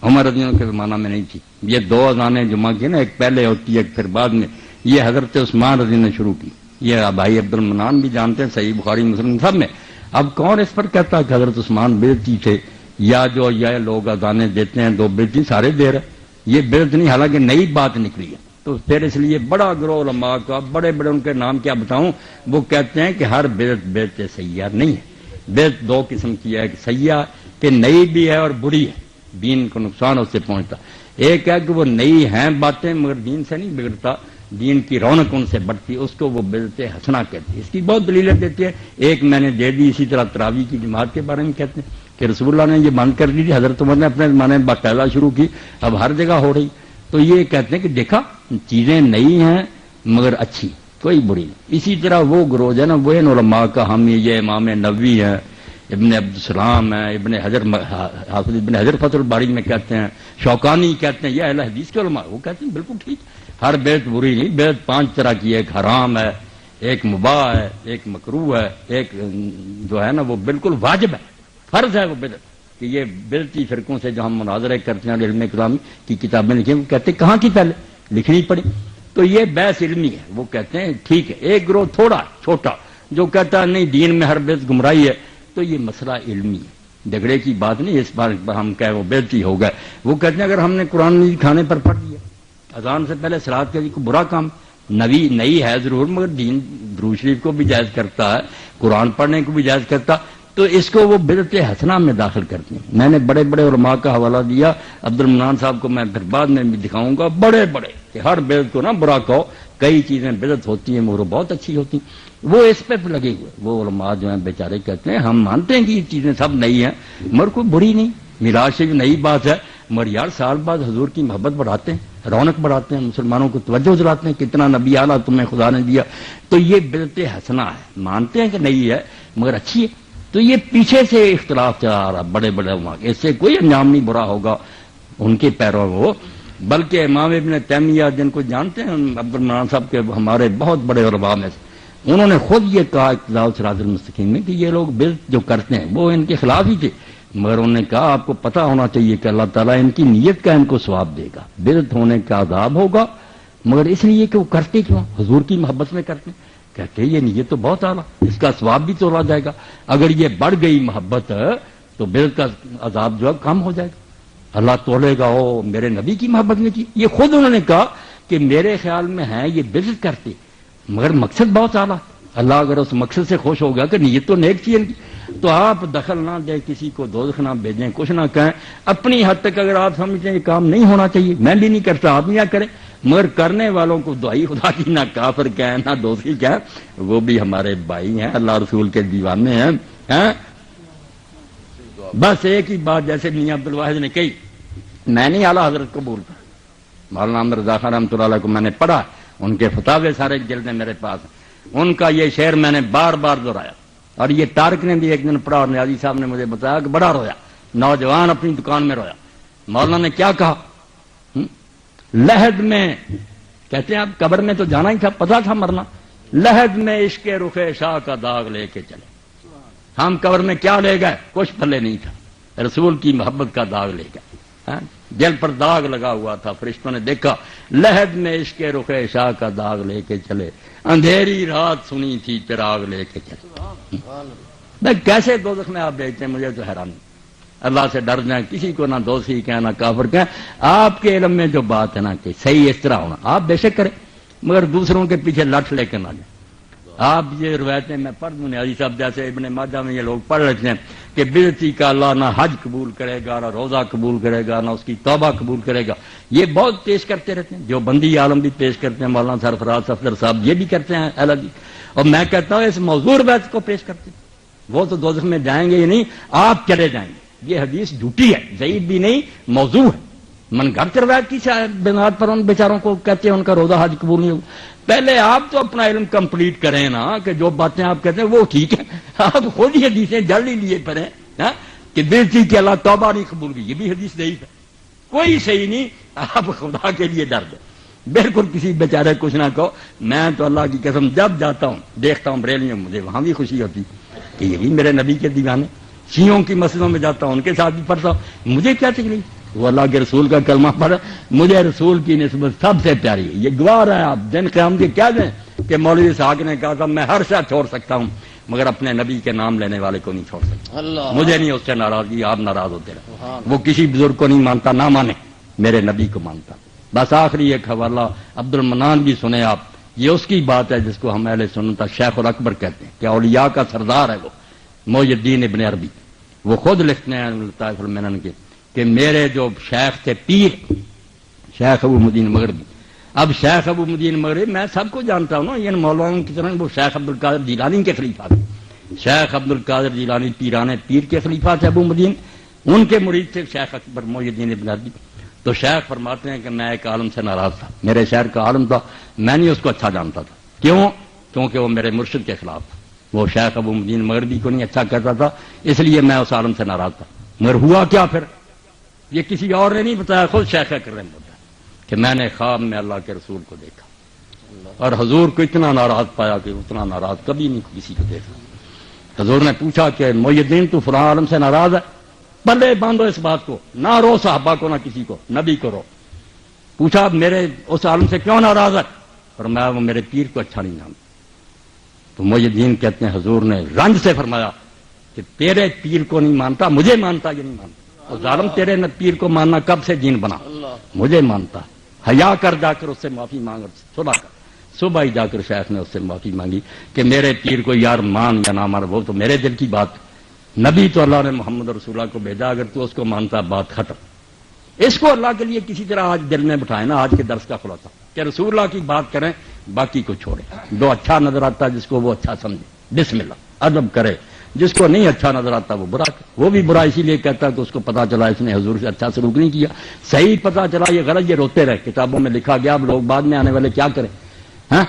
عمر رضی اللہ کے زمانہ میں نہیں تھی۔ یہ دو اذانیں جمع کی نا، ایک پہلے ہوتی ہے ایک پھر بعد میں، یہ حضرت عثمان رضی اللہ نے شروع کی، یہ بھائی عبد المنان بھی جانتے ہیں، صحیح بخاری مسلم سب میں۔ اب کون اس پر کہتا ہے کہ حضرت عثمان بدعتی تھے یا جو یہ لوگ اذانیں دیتے ہیں دو بدعتی سارے دے رہے، یہ بدعت نہیں، حالانکہ نئی بات نکلی ہے۔ تو پھر اس لیے بڑا گروہ علماء کا، بڑے بڑے ان کے نام کیا بتاؤں، وہ کہتے ہیں کہ ہر بدعت بدعت سیاح نہیں ہے۔ بدعت دو قسم کی ہے، کہ سیاح کہ نئی بھی ہے اور بری ہے، دین کو نقصان اس سے پہنچتا۔ ایک ہے کہ وہ نئی ہیں باتیں مگر دین سے نہیں بگڑتا، دین کی رونق ان سے بڑھتی، اس کو وہ بدعت حسنہ کہتی ہے۔ اس کی بہت دلیلیں دیتے ہیں، ایک میں نے دے دی، اسی طرح تراویح کی جماعت کے بارے میں کہتے ہیں کہ رسول اللہ نے یہ بند کر دی تھی، حضرت عمر نے اپنے زمانے میں باقاعدہ شروع کی، اب ہر جگہ ہو رہی۔ تو یہ کہتے ہیں کہ دیکھا چیزیں نئی ہیں مگر اچھی، کوئی بری نہیں۔ اسی طرح وہ گروہ ہے نا، وہ ان علماء کا حامی، یہ امام نووی ہے، ابن عبدالسلام ہے، ابن حجر حافظ ابن حجر فتح الباری میں کہتے ہیں، شوکانی کہتے ہیں، یہ اہل حدیث کے علماء وہ کہتے ہیں بالکل ٹھیک، ہر بیت بری نہیں، بیت 5 طرح کی، ایک حرام ہے، ایک مباح ہے، ایک مکروہ ہے، ایک جو ہے نا وہ بالکل واجب ہے، فرض ہے وہ بدعت۔ کہ یہ بدعتی فرقوں سے جو ہم مناظرے کرتے ہیں، علم کلامی کی کتابیں لکھی، وہ کہتے ہیں کہاں کی پہلے لکھنی پڑی، تو یہ بحث علمی ہے۔ وہ کہتے ہیں ٹھیک ہے، ایک گروہ تھوڑا چھوٹا جو کہتا ہے نہیں دین میں ہر بدعت گمراہی ہے، تو یہ مسئلہ علمی ہے، جھگڑے کی بات نہیں، اس بار ہم کہیں وہ بدعتی ہو گئے۔ وہ کہتے ہیں اگر ہم نے قرآن مجید کھانے پر پڑھ لیا، اذان سے پہلے صلاۃ کے کو برا کام، نئی ہے ضرور مگر دین درود شریف کو بھی جائز کرتا ہے، قرآن پڑھنے کو بھی جائز کرتا، تو اس کو وہ بدعت حسنہ میں داخل کرتے ہیں۔ میں نے بڑے بڑے علماء کا حوالہ دیا، عبد المنان صاحب کو میں پھر بعد میں بھی دکھاؤں گا، بڑے بڑے کہ ہر بدعت کو نہ برا کہو، کئی چیزیں بدعت ہوتی ہیں مگر بہت اچھی ہوتی ہیں، وہ اس پہ لگے ہوئے۔ وہ علماء جو ہیں بیچارے کہتے ہیں ہم مانتے ہیں کہ یہ چیزیں سب نئی ہیں مگر کوئی بری نہیں، میراث سے بھی نئی بات ہے مگر یار سال بعد حضور کی محبت بڑھاتے ہیں، رونق بڑھاتے ہیں، مسلمانوں کو توجہ دلاتے ہیں، کتنا نبی اعلیٰ تمہیں خدا نے دیا، تو یہ بدعت حسنہ ہے، مانتے ہیں کہ نئی ہے مگر اچھی ہے۔ تو یہ پیچھے سے اختلاف چلا آ رہا، بڑے بڑے علماء، اس سے کوئی انجام نہیں برا ہوگا ان کے پیروں وہ، بلکہ امام ابن تیمیہ جن کو جانتے ہیں عبد المنان صاحب کے، ہمارے بہت بڑے علماء میں سے، انہوں نے خود یہ کہا اقتداء الصراط المستقیم میں کہ یہ لوگ بدعت جو کرتے ہیں وہ ان کے خلاف ہی تھے، مگر انہوں نے کہا آپ کو پتہ ہونا چاہیے کہ اللہ تعالیٰ ان کی نیت کا ان کو ثواب دے گا، بدعت ہونے کا عذاب ہوگا مگر اس لیے کہ وہ کرتے کیوں، حضور کی محبت میں کرتے ہیں۔ کہتے ہیں یہ نیت تو بہت اعلیٰ، اس کا ثواب بھی تولا جائے گا، اگر یہ بڑھ گئی محبت تو بدعت کا عذاب جو ہے کم ہو جائے گا، اللہ تولے گا او میرے نبی کی محبت میں کی۔ یہ خود انہوں نے کہا کہ میرے خیال میں ہے یہ بدعت کرتے مگر مقصد بہت اعلیٰ، اللہ اگر اس مقصد سے خوش ہو گیا کہ نیت تو نیک تھی ان کی، تو آپ دخل نہ دیں، کسی کو دوزخ نہ بھیجیں، کچھ نہ کہیں، اپنی حد تک اگر آپ سمجھتے ہیں یہ کام نہیں ہونا چاہیے، میں بھی نہیں کرتا آپ نہ کریں، مگر کرنے والوں کو دعائی خدا کی نہ کافر کہیں نہ دوسری کہیں، وہ بھی ہمارے بھائی ہیں، اللہ رسول کے دیوانے ہیں۔ بس ایک ہی بات جیسے میاں عبدالواحد نے کہی، میں نہیں اعلیٰ حضرت کو بولتا، مولانا احمد رضا خان رحمۃ اللہ علیہ کو میں نے پڑھا، ان کے فتاوے سارے جلدیں میرے پاس ہیں، ان کا یہ شعر میں نے بار بار دہرایا، اور یہ طارق نے بھی ایک دن پڑھا اور نیازی صاحب نے مجھے بتایا کہ بڑا رویا، نوجوان اپنی دکان میں رویا۔ مولانا نے کیا کہا، لحد میں، کہتے ہیں اب قبر میں تو جانا ہی تھا، پتا تھا مرنا، لحد میں عشق رخ شاہ کا داغ لے کے چلے، ہم قبر میں کیا لے گئے، کچھ پھلے نہیں تھا، رسول کی محبت کا داغ لے گئے۔ دل پر داغ لگا ہوا تھا، فرشتوں نے دیکھا لہد میں عشق رخ شاہ کا داغ لے کے چلے، اندھیری رات سنی تھی چراغ لے کے چلے۔ میں کیسے دوزخ میں آپ بھیجتے ہیں، مجھے تو حیران۔ اللہ سے ڈر جائیں، کسی کو نہ دوষی کہیں نہ کافر کہیں۔ آپ کے علم میں جو بات ہے نا کہ صحیح اس طرح ہونا، آپ بے شک کریں، مگر دوسروں کے پیچھے لٹ لے کے نہ جائیں۔ آپ یہ روایتیں میں پڑھ دوں، نیازی صاحب جیسے ابن ماجہ میں یہ لوگ پڑھ لیتے ہیں کہ بدعتی کا اللہ نہ حج قبول کرے گا، نہ روزہ قبول کرے گا، نہ اس کی توبہ قبول کرے گا۔ یہ بہت پیش کرتے رہتے ہیں، جو بندی عالم بھی پیش کرتے ہیں، مولانا سرفراز صفدر صاحب یہ بھی کرتے ہیں اہل حدیث، اور میں کہتا ہوں اس موضوع روایت کو پیش کرتے ہیں۔ وہ تو دوزخ میں جائیں گے ہی نہیں، آپ چلے جائیں گے۔ یہ حدیث جھوٹی ہے، ضعیف بھی نہیں، موضوع ہے۔ من گھڑت روایت کی بنیاد پر ان بیچاروں کو کہتے ہیں ان کا روزہ حج قبول نہیں ہوگا۔ پہلے آپ تو اپنا علم کمپلیٹ کریں نا، کہ جو باتیں آپ کہتے ہیں وہ ٹھیک ہے، آپ خود ہی حدیثیں جل ہی لیے پڑھیں کہ بےتی کہ اللہ توبہ نہیں قبول کی، یہ بھی حدیث ضعیف ہے، کوئی صحیح نہیں۔ آپ خدا کے لیے ڈر دیں، بالکل کسی بیچارے کچھ نہ کہو۔ میں تو اللہ کی قسم جب جاتا ہوں دیکھتا ہوں بریلیوں، مجھے وہاں بھی خوشی ہوتی کہ یہ بھی میرے نبی کے دیوانے۔ شیعوں کی مسجدوں میں جاتا ہوں، ان کے ساتھ بھی پڑھتا ہوں، مجھے کیا تکلیف؟ وہ اللہ کے رسول کا کلمہ پڑھا، مجھے رسول کی نسبت سب سے پیاری ہے۔ یہ گواہ ہے آپ دن قیامت کے کیا دیں کہ مولوی اسحاق نے کہا تھا میں ہر شے چھوڑ سکتا ہوں مگر اپنے نبی کے نام لینے والے کو نہیں چھوڑ سکتا۔ مجھے نہیں اس سے ناراضگی، آپ ناراض ہوتے رہے۔ وہ کسی بزرگ کو نہیں مانتا، نہ مانے، میرے نبی کو مانتا۔ بس آخری ایک حوالہ عبد المنان بھی سنے آپ، یہ اس کی بات ہے جس کو ہم اہل سنت شیخ الاکبر کہتے ہیں کہ اولیاء کا سردار ہے وہ، محی الدین ابن عربی۔ وہ خود لکھتے ہیں لطائف المنن کے کہ میرے جو شیخ تھے پیر شیخ ابو مدین مغربی۔ اب شیخ ابو مدین مغربی میں سب کو جانتا ہوں نا، یہ مولانا کی طرح وہ شیخ عبد القادر جیلانی کے خلیفہ تھے۔ شیخ عبد القادر جیلانی پیران پیر کے خلیفہ تھے ابو مدین، ان کے مرید تھے شیخ اکبر محی الدین ابن عربی۔ تو شیخ فرماتے ہیں کہ میں ایک عالم سے ناراض تھا، میرے شہر کا عالم تھا، میں نہیں اس کو اچھا جانتا تھا۔ کیوں؟ کیونکہ وہ میرے مرشد کے خلاف تھا، وہ شیخ ابو مدین مغربی کو نہیں اچھا کہتا تھا، اس لیے میں اس عالم سے ناراض تھا۔ مگر ہوا کیا پھر؟ یہ کسی اور نے نہیں بتایا، خود شیخ اکرم نے بتایا کہ میں نے خواب میں اللہ کے رسول کو دیکھا اور حضور کو اتنا ناراض پایا کہ اتنا ناراض کبھی نہیں کسی کو دیکھا۔ حضور نے پوچھا کہ محی الدین تو فلاں عالم سے ناراض ہے، پلے باندھو اس بات کو، نہ رو صحابہ کو نہ کسی کو، نبی کو رو۔ پوچھا میرے اس عالم سے کیوں ناراض ہے؟ فرمایا وہ میرے پیر کو اچھا نہیں جانتا۔ تو محی الدین کہتے ہیں حضور نے رنج سے فرمایا کہ تیرے پیر کو نہیں مانتا، مجھے مانتا یا نہیں مانتا؟ اور ظالم تیرے پیر کو ماننا کب سے دین بنا؟ مجھے مانتا، حیا کر جا کر اس سے معافی مانگ، صبح ہی جا کر شیخ نے اس سے معافی مانگی کہ میرے پیر کو یار مان یا نہ مان، وہ تو میرے دل کی بات، نبی تو اللہ نے محمد رسول اللہ کو بھیجا، اگر تو اس کو مانتا بات ختم۔ اس کو اللہ کے لیے کسی طرح آج دل میں بٹھائے نا، آج کے درس کا خلاصہ کہ رسول اللہ کی بات کریں، باقی کو چھوڑیں۔ جو اچھا نظر آتا ہے جس کو وہ اچھا سمجھے، بسم اللہ ادب کرے، جس کو نہیں اچھا نظر آتا وہ برا کرے۔ وہ بھی برا اسی لیے کہتا ہے کہ اس کو پتا چلا اس نے حضور سے اچھا سلوک نہیں کیا، صحیح پتا چلا یہ غلط، یہ روتے رہے۔ کتابوں میں لکھا گیا، اب لوگ بعد میں آنے والے کیا کریں؟ ہاں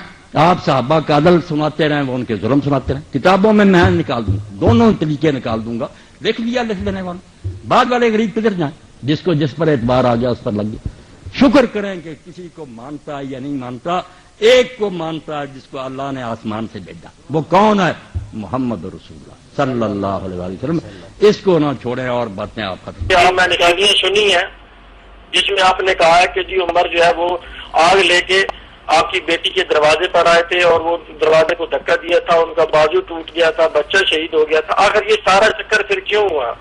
آپ صحابہ کا عدل سناتے رہیں، وہ ان کے ظلم سناتے رہیں۔ کتابوں میں میں نکال دوں، دونوں طریقے نکال دوں گا، لکھ لیا لکھ لینے والا، بعد والے غریب کدھر جائیں؟ جس کو جس پر اعتبار آ گیا اس پر لگ گیا۔ شکر کریں کہ کسی کو مانتا یا نہیں مانتا، ایک کو مانتا ہے جس کو اللہ نے آسمان سے بھیجا۔ وہ کون ہے؟ محمد رسول اللہ صلی اللہ علیہ وسلم۔ اس کو نہ چھوڑیں اور باتیں آپ ختم۔ میں نے کہا سنی ہے جس میں آپ نے کہا ہے کہ جی عمر جو ہے وہ آگ لے کے آپ کی بیٹی کے دروازے پر آئے تھے اور وہ دروازے کو دھکا دیا تھا، ان کا بازو ٹوٹ گیا تھا، بچہ شہید ہو گیا تھا۔ آخر یہ سارا چکر پھر کیوں ہوا؟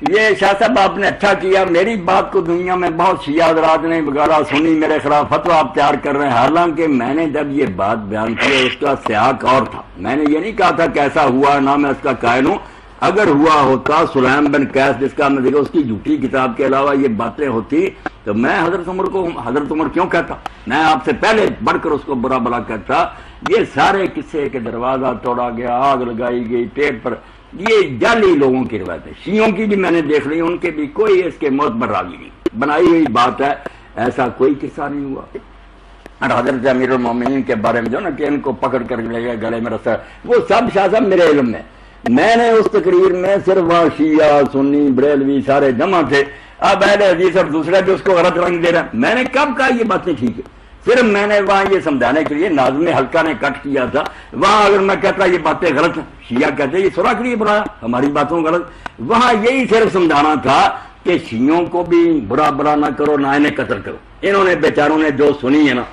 یہ شاہ صاحب آپ نے اچھا کیا، میری بات کو دنیا میں بہت شیعہ حضرات نے وغیرہ سنی، میرے خلاف فتویٰ آپ تیار کر رہے ہیں، حالانکہ میں نے جب یہ بات بیان کی اس کا سیاق اور تھا۔ میں نے یہ نہیں کہا تھا کیسا ہوا، نہ میں اس کا قائل ہوں۔ اگر ہوا ہوتا سلیم بن قیس جس کا میں دیکھا اس کی جھوٹی کتاب کے علاوہ یہ باتیں ہوتی تو میں حضرت عمر کو حضرت عمر کیوں کہتا؟ میں آپ سے پہلے بڑھ کر اس کو برا بلا کہتا۔ یہ سارے قصے کہ دروازہ توڑا گیا، آگ لگائی گئی پیٹ پر، یہ جعلی لوگوں کی روایت ہے۔ شیعوں کی بھی میں نے دیکھ لی، ان کے بھی کوئی اس کے معتبر راوی نہیں، بنائی ہوئی بات ہے، ایسا کوئی قصہ نہیں ہوا۔ اور حضرت امیر المومنین کے بارے میں جو نا کہ ان کو پکڑ کر لے گئے گلے میں رسا، وہ سب شاہ صاحب میرے علم میں نے اس تقریر میں صرف وہاں شیعہ سنی بریلوی سارے جمع تھے، اب اہل حدیث اور دوسرے بھی اس کو غلط رنگ دے رہے ہیں۔ میں نے کب کہا یہ باتیں ٹھیک ہے؟ صرف میں نے وہاں یہ سمجھانے کے لیے ناظم حلقہ نے کٹ کیا تھا، وہاں اگر میں کہتا یہ باتیں غلط ہیں، شیعہ کہتے یہ سورا کے لیے بنایا ہماری باتوں غلط، وہاں یہی صرف سمجھانا تھا کہ شیعوں کو بھی برا برا نہ کرو نہ انہیں قتل کرو. انہوں نے بیچاروں نے جو سنی ہے نا،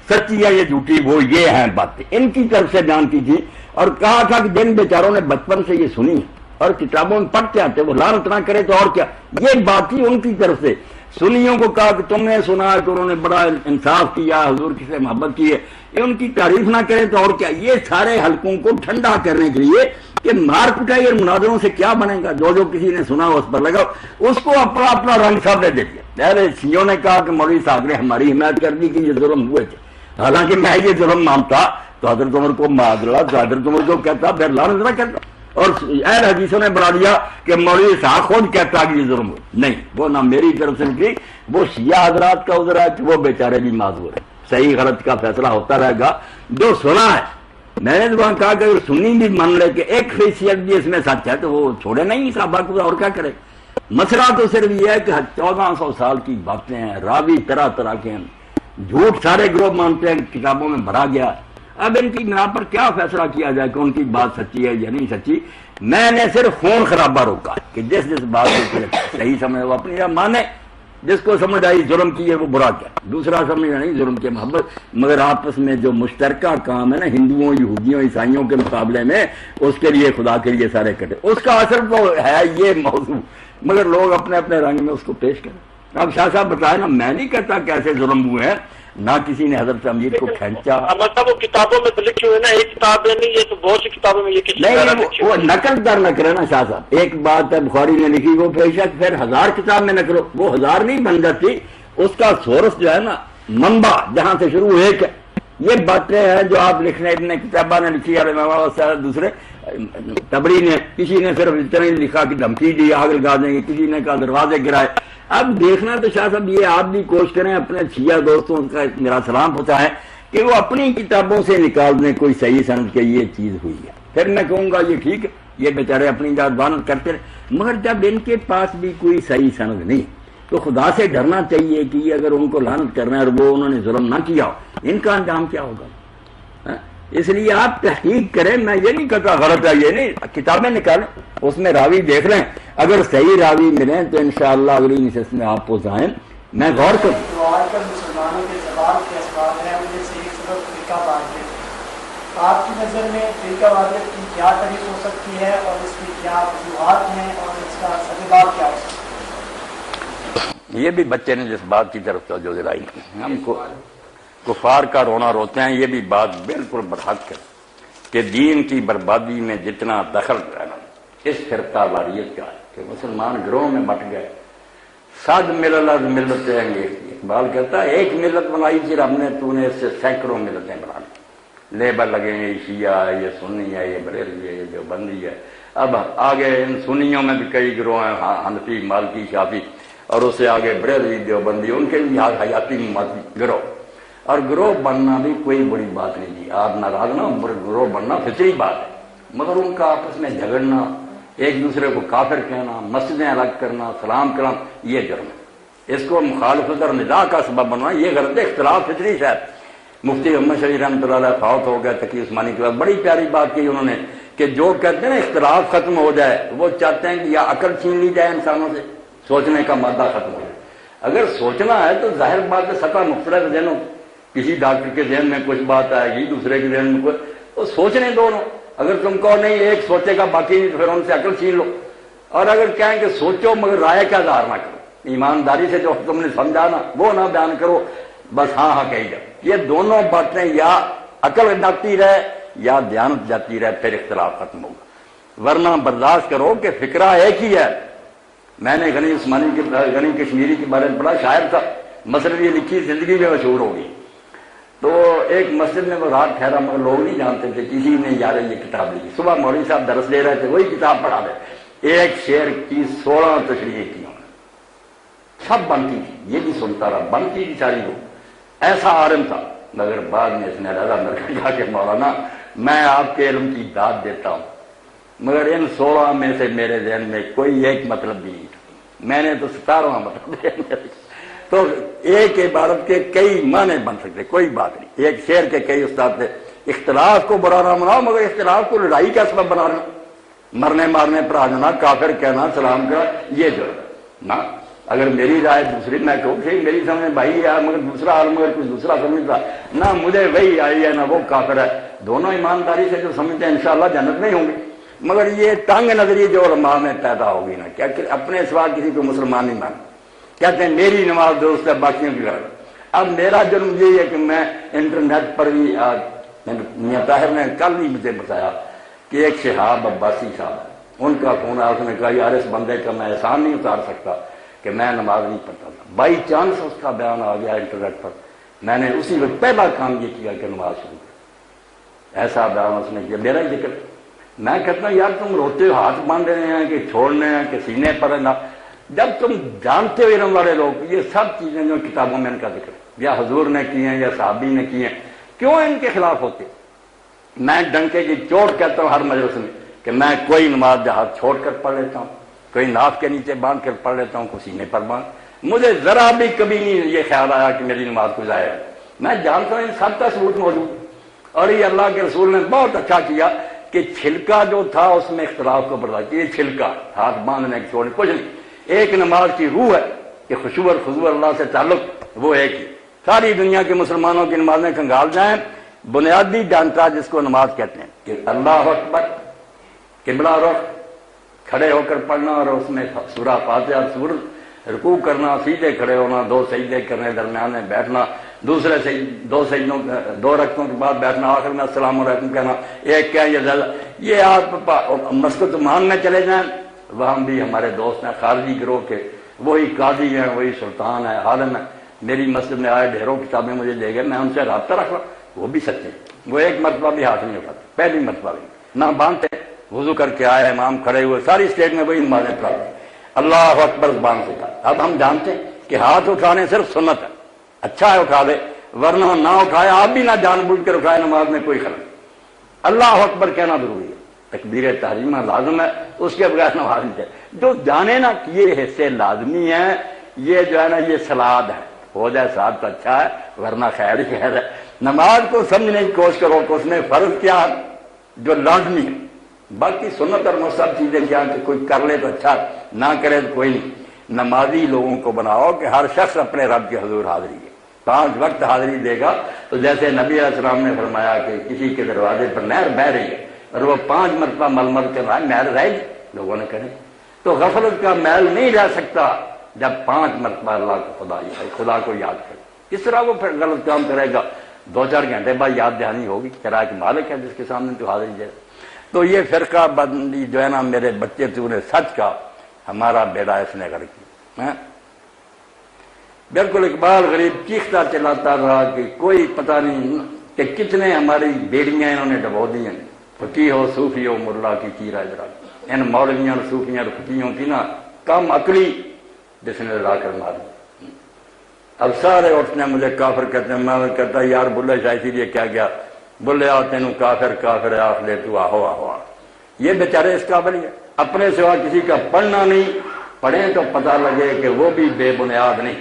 سچی ہے یہ جھوٹی، وہ یہ ہیں باتیں ان کی طرف سے بیان کی تھی، اور کہا تھا کہ جن بیچاروں نے بچپن سے یہ سنی ہے اور کتابوں میں پڑھتے آتے وہ لعنت نہ کرے تو اور کیا. یہ بات تھی ان کی طرف سے. سنیوں کو کہا کہ تم نے سنا ہے کہ انہوں نے بڑا انصاف کیا، حضور کی سے محبت کی ہے، یہ ان کی تعریف نہ کرے تو اور کیا. یہ سارے حلقوں کو ٹھنڈا کرنے کے لیے کہ مار پٹائی اور مناظروں سے کیا بنے گا، جو کسی نے سنا اس پر لگا، اس کو اپنا اپنا رنگ سب نے دے دیا. پہلے شیعوں نے کہا کہ مولوی صاحب نے ہماری حمایت کر دی کہ یہ ظلم ہوئے تھے، حالانکہ میں یہ ظلم مانتا تو حضرت عمر کو معذرت، تو حضرت عمر کو کہتا پھر لعنت نہ کرتا. اور اہل حدیثوں نے بنا دیا کہ مولوی صاحب خود کہتا کہ یہ ظلم ہو. نہیں، وہ نہ میری طرف سے نکلی، وہ شیعہ حضرات کا عذر ہے کہ وہ بیچارے بھی معذور ہیں. صحیح غلط کا فیصلہ ہوتا رہے گا. جو سنا ہے میں نے تو وہاں کہا کہ اگر سنی بھی مان لے کہ ایک حیثیت بھی اس میں سچ ہے تو وہ چھوڑے نہیں صحابہ کو، اور کیا کرے. مسئلہ تو صرف یہ ہے کہ 1400 سال کی باتیں ہیں، راوی طرح طرح کے ہیں، جھوٹ سارے گروہ مانتے ہیں، کتابوں میں بھرا گیا ہے. اب ان کی بنا پر کیا فیصلہ کیا جائے کہ ان کی بات سچی ہے یا نہیں سچی. میں نے صرف خون خرابہ روکا کہ جس بات کو صحیح سمجھے وہ اپنی مانے، جس کو سمجھ آئی ظلم کی ہے وہ برا کیا، دوسرا سمجھنا نہیں ظلم کی محبت. مگر آپس میں جو مشترکہ کام ہے نا ہندوؤں یہودیوں عیسائیوں کے مقابلے میں، اس کے لیے خدا کے لیے سارے کٹے. اس کا اثر تو ہے یہ موضوع، مگر لوگ اپنے اپنے رنگ میں اس کو پیش کریں. اب شاہ صاحب بتائے نا، میں نہیں کہتا کہ ایسے ظلم ہوئے ہیں، نہ کسی نے حضرت امیر کو کھینچا. مطلب وہ کتابوں میں تو لکھے ہوئے نا، ایک کتاب ہے نہیں، یہ تو بہت سی کتابوں میں یہ کسی نہیں، وہ نقل در نہ کرے نا شاہ صاحب. ایک بات ہے بخاری نے لکھی وہ بے شک پھر 1000 کتاب میں نقل، وہ 1000 نہیں بن جاتی. اس کا سورس جو ہے نا، منبع جہاں سے شروع ایک ہے. یہ باتیں ہیں جو آپ لکھنے ابن کتابہ نے لکھی ہے، دوسرے تبری نے، کسی نے صرف اتنا ہی لکھا کہ دھمکی دی آگ لگا دیں گے، کسی نے کہا دروازے گرائے. اب دیکھنا تو شاہ صاحب یہ آپ بھی کوشش کریں، اپنے شیعہ دوستوں کا میرا سلام ہوتا ہے کہ وہ اپنی کتابوں سے نکال دیں کوئی صحیح سند کہ یہ چیز ہوئی ہے. پھر میں کہوں گا یہ ٹھیک ہے، یہ بیچارے اپنی ذات بانت کرتے رہے. مگر جب ان کے پاس بھی کوئی صحیح سند نہیں تو خدا سے ڈرنا چاہیے کہ اگر ان کو لعنت کرنا ہے اور وہ انہوں نے ظلم نہ کیا ہو، ان کا انجام کیا ہوگا. اس لیے آپ تحقیق کریں. میں یہ نہیں کہتا غلط ہے، یہ نہیں، کتابیں نکالیں، اس میں راوی دیکھ لیں، اگر صحیح راوی ملیں تو انشاءاللہ اگلی نشست میں آپ پہنچائیں. میں غور کروں. آج کل مسلمانوں کے زوال کے اسباب ہیں، ان میں سے ایک سبب فرقہ واریت. آپ کی نظر میں فرقہ واریت کی کیا تعریف ہو سکتی ہے اور اس کی کیا وجوہات ہیں اور اس کا سبب کیا ہو سکتا ہے؟ یہ بھی بچے نے جس بات کی طرف توجہ دلائی، ہم کو کفار کا رونا روتے ہیں، یہ بھی بات بالکل برحق ہے کہ دین کی بربادی میں جتنا دخل ہے نا اس فرقہ واریت کا ہے کہ مسلمان گروہ میں بٹ گئے. صد ملت ملتیں انگیز. اقبال کہتا ہے ایک ملت بنائی تھی رب نے، تو نے اس سے سینکڑوں ملتیں بنا لی. لیبر لگیں گے، یہ شیعہ ہے، یہ سنی ہے، یہ بریلوی ہے، یہ دیوبندی ہے. اب آگے ان سنیوں میں بھی کئی گروہ ہیں، حنفی، مالکی، شافعی، اور اس سے آگے بریلوی، دیوبندی، ان کے بھی حیاتی گروہ. اور گروہ بننا بھی کوئی بڑی بات نہیں تھی، آپ ناراض نہ، گروہ بننا فطری بات ہے. مگر ان کا آپس میں جھگڑنا، ایک دوسرے کو کافر کہنا، مسجدیں الگ کرنا، سلام کرنا، یہ جرم ہے. اس کو مخالفت اور نزاع کا سبب بننا یہ غلط ہے. اختلاف فطری ہے. مفتی محمد شفیع رحمۃ اللہ علیہ فوت ہو گیا، تقی عثمانی کے بعد بڑی پیاری بات کی انہوں نے کہ جو کہتے ہیں نا اختلاف ختم ہو جائے، وہ چاہتے ہیں کہ یا عقل چھین لی جائے انسانوں سے، سوچنے کا مادہ ختم ہو جائے. اگر سوچنا ہے تو ظاہر بات ہے سطح مختلف ذہنوں، کسی ڈاکٹر کے ذہن میں کچھ بات آئے گی، دوسرے کے ذہن میں کچھ، تو سوچنے دونوں. اگر تم کہو نہیں ایک سوچے گا باقی نہیں تو پھر ان سے عقل چھین لو. اور اگر کہیں کہ سوچو مگر رائے کا اظہار نہ کرو، ایمانداری سے جو تم نے سمجھا نا وہ نہ بیان کرو، بس ہاں ہاں کہی جائے. یہ دونوں باتیں یا عقل جاتی رہے یا دیانت جاتی رہے، پھر اختلاف ختم ہوگا. ورنہ برداشت کرو کہ فکرہ ایک ہی ہے. میں نے غنی عثمانی کے غنی کشمیری کے بارے میں بڑا شاعر تھا، مثلا یہ لکھی زندگی میں مشہور ہوگی. تو ایک مسجد میں وہ رات ٹھہرا، مگر لوگ نہیں جانتے تھے، کسی نے یار یہ کتاب لکھی. صبح مولوی صاحب درس دے رہے تھے، وہی کتاب پڑھا دے. ایک شعر کی 16 تشریح کی، سب بنتی تھی، یہ بھی سنتا رہا، بنتی تھی ساری. وہ ایسا عالم تھا. مگر بعد میں اس نے علیحدہ مرکز جا کے مولانا میں آپ کے علم کی داد دیتا ہوں، مگر ان 16 میں سے میرے ذہن میں کوئی ایک مطلب بھی نہیں تھا. میں نے تو 17واں مطلب دیا. تو ایک عبارت کے کئی معنی بن سکتے، کوئی بات نہیں. ایک شعر کے کئی استاد تھے. اختلاف کو برا نہ مناؤ، مگر اختلاف کو لڑائی کا سبب بنا رہے، مرنے مارنے پر آ جانا، کافر کہنا، سلام کرنا، یہ جو ہے نا اگر میری رائے دوسری میں کہوں ٹھیک میری سمجھ بھائی ہے مگر دوسرا عالم اگر کچھ دوسرا سمجھتا نہ مجھے وہی آئی ہے نہ وہ کافر ہے، دونوں ایمانداری سے جو سمجھتے ہیں انشاءاللہ جنت نہیں ہوں گے۔ مگر یہ تنگ نظری جو علماء میں پیدا ہوگی نا، کیا کہ اپنے سوا کسی کو مسلمان نہیں مان، کہتے ہیں میری نماز درست ہے باقیوں کی غلط۔ اب میرا جرم یہی ہے کہ میں انٹرنیٹ پر بھی میاں طاہر نے کل بھی مجھے بتایا کہ ایک شہاب عباسی صاحب ہے، ان کا فون آیا، اس نے کہا یار اس بندے کا میں احسان نہیں اتار سکتا کہ میں نماز نہیں پڑھتا تھا، بائی چانس اس کا بیان آ گیا انٹرنیٹ پر، میں نے اسی وقت پہلا کام یہ کیا کہ نماز شروع کر، ایسا بیان اس نے کیا، میرا ہی ذکر۔ میں کہتا ہوں یار تم روتے ہو ہاتھ باندھ رہے ہیں کہ چھوڑنے ہیں کہ سینے پر ہے نا، جب تم جانتے ہو علم والے لوگ یہ سب چیزیں جو کتابوں میں ان کا ذکر یا حضور نے کی ہیں یا صحابی نے کی ہیں، کیوں ان کے خلاف ہوتے؟ میں ڈنکے کی چوٹ کہتا ہوں ہر مجلس میں کہ میں کوئی نماز ہاتھ چھوڑ کر پڑھ لیتا ہوں، کوئی ناف کے نیچے باندھ کر پڑھ لیتا ہوں، کوئی سینے پر باندھ، مجھے ذرا بھی کبھی نہیں یہ خیال آیا کہ میری نماز کو ضائع ہے۔ میں جانتا ہوں ان سب کا ثبوت موجود ہے، اور یہ اللہ کے رسول نے بہت اچھا کیا کہ چھلکا جو تھا اس میں اختلاف کو برداشت کیا، یہ چھلکا ہاتھ باندھنے کی چھوڑنے کچھ نہیں، ایک نماز کی روح ہے کہ خشوع اور خضوع اللہ سے تعلق وہ ایک ہی۔ ساری دنیا کے مسلمانوں کی نمازیں کنگال جائیں، بنیادی ڈانٹا جس کو نماز کہتے ہیں کہ اللہ اکبر، قبلہ رخ، کھڑے ہو کر پڑھنا اور اس میں سورہ فاتحہ سورت، رکوع کرنا، سیدھے کھڑے ہونا، دو سجدے کرنے، درمیان میں بیٹھنا، دوسرے دو سجدوں دو رکعتوں کے بعد بیٹھنا، آخر میں السلام علیکم کہنا، ایک کیا یہ آپ مسجد عمان میں چلے جائیں، وہاں بھی ہمارے دوست ہیں خارجی گروہ کے، وہی قاضی ہیں، وہی سلطان ہے، عالم ہے، میری مسجد میں آئے ڈھیروں کتابیں مجھے دے گئے، میں ان سے رابطہ رکھ رہا ہوں، وہ بھی سچے، وہ ایک مرتبہ بھی ہاتھ نہیں اٹھاتے، پہلی مرتبہ بھی نہ باندھتے، وضو کر کے آئے امام کھڑے ہوئے، ساری اسٹیٹ میں وہی نمازیں پڑھاتے، اللہ اکبر زبان سے کہا۔ اب ہم جانتے ہیں کہ ہاتھ اٹھانے صرف سنت ہے، اچھا ہے اٹھا دے، ورنہ نہ اٹھائے، آپ بھی نہ جان بوجھ کر اٹھائے، نماز میں کوئی خلل نہیں۔ اللہ اکبر کہنا ضروری ہے، تکبیر تحریمہ لازم ہے، اس کے بغیر نماز نہیں چاہیے۔ جو جانے نا کہ یہ حصے لازمی ہیں، یہ جو ہے نا یہ سلاد ہے، ہو جائے سلاد تو اچھا ہے ورنہ خیر ہی خیر ہے۔ نماز کو سمجھنے کی کوشش کرو کہ اس میں فرض کیا ہے جو لازمی ہے، باقی سنت اور مستحب چیزیں کیا کہ کوئی کر لے تو اچھا، نہ کرے تو کوئی نہیں۔ نمازی لوگوں کو بناؤ کہ ہر شخص اپنے رب کے حضور حاضری ہے، 5 وقت حاضری دے گا، تو جیسے نبی علیہ السلام نے فرمایا کہ کسی کے دروازے پر نہر بہ رہی ہے اور وہ 5 مرتبہ مل کر رہا ہے، نہر رہے گی، لوگوں نے کہا تو غفلت کا میل نہیں رہ سکتا جب 5 مرتبہ اللہ کو خدا کو یاد کرے، کس طرح وہ پھر غلط کام کرے گا؟ 2-4 گھنٹے بعد یاد دہانی ہوگی، کرایہ کے مالک ہے جس کے سامنے تو حاضری دے۔ تو یہ فرقہ بندی جو ہے نا میرے بچے تو انہیں سچ کا ہمارا بیڑا اس نے غرق کیا۔ بالکل اقبال غریب چیختا چلاتا رہا کہ کوئی پتہ نہیں کہ کتنے ہماری بیڑیاں انہوں نے ڈبو دی ہیں، فقی ہو صوفی ہو مرلا کی چیرا ادرا، ان مولویوں اور صوفیوں اور فقیوں کی نا کم عقلی جس نے لا کر ماری۔ اب سارے اٹھتے ہیں مجھے کافر کہتے ہیں، میں کہتا یار بلے شاہ اسی لیے کیا گیا، بولے آ تینوں کافر کافر آخ لے تو آہو آہو آ۔ یہ بیچارے اس قابل ہے، اپنے سوا کسی کا پڑھنا نہیں، پڑھیں تو پتہ لگے کہ وہ بھی بے بنیاد نہیں۔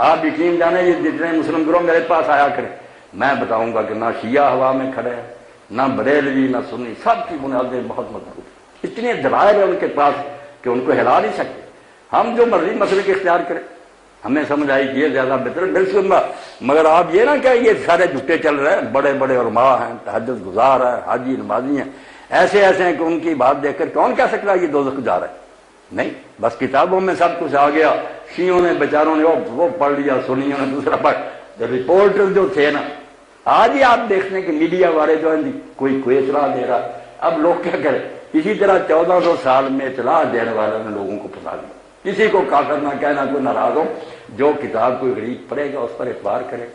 آپ یقین جانے یہ جتنے مسلم گروہ میرے پاس آیا کریں، میں بتاؤں گا کہ نہ شیعہ ہوا میں کھڑے ہیں، نہ بریلوی نہ سنی، سب کی بنیادیں بہت مضبوط، اتنے دلائل ہیں ان کے پاس کہ ان کو ہلا نہیں سکتے۔ ہم جو مرضی مسلک اختیار کریں، ہمیں سمجھ آئی کہ یہ زیادہ بہتر بالکل، مگر آپ یہ نہ کہ یہ سارے جھوٹے چل رہے ہیں، بڑے بڑے علماء ہیں، تہجد گزار ہیں، حاجی نمازی ہیں، ایسے ایسے ہیں کہ ان کی بات دیکھ کر کون کہہ سکتا ہے یہ دوزخ جا رہا ہے؟ نہیں، بس کتابوں میں سب کچھ آ گیا، شیعوں نے بیچاروں نے وہ پڑھ لیا، سنیوں نے دوسرا پڑھ، رپورٹر جو تھے نا، آج ہی آپ دیکھتے ہیں کہ میڈیا والے جو ہیں کوئی اطلاع دے رہا، اب لوگ کیا کریں؟ اسی طرح 1400 سال میں اطلاع دینے والوں نے لوگوں کو پھنسا دیا، کسی کو کافر نہ کہنا، کوئی ناراض ہو، جو کتاب کوئی غریب پڑھے گا اس پر اعتبار کرے۔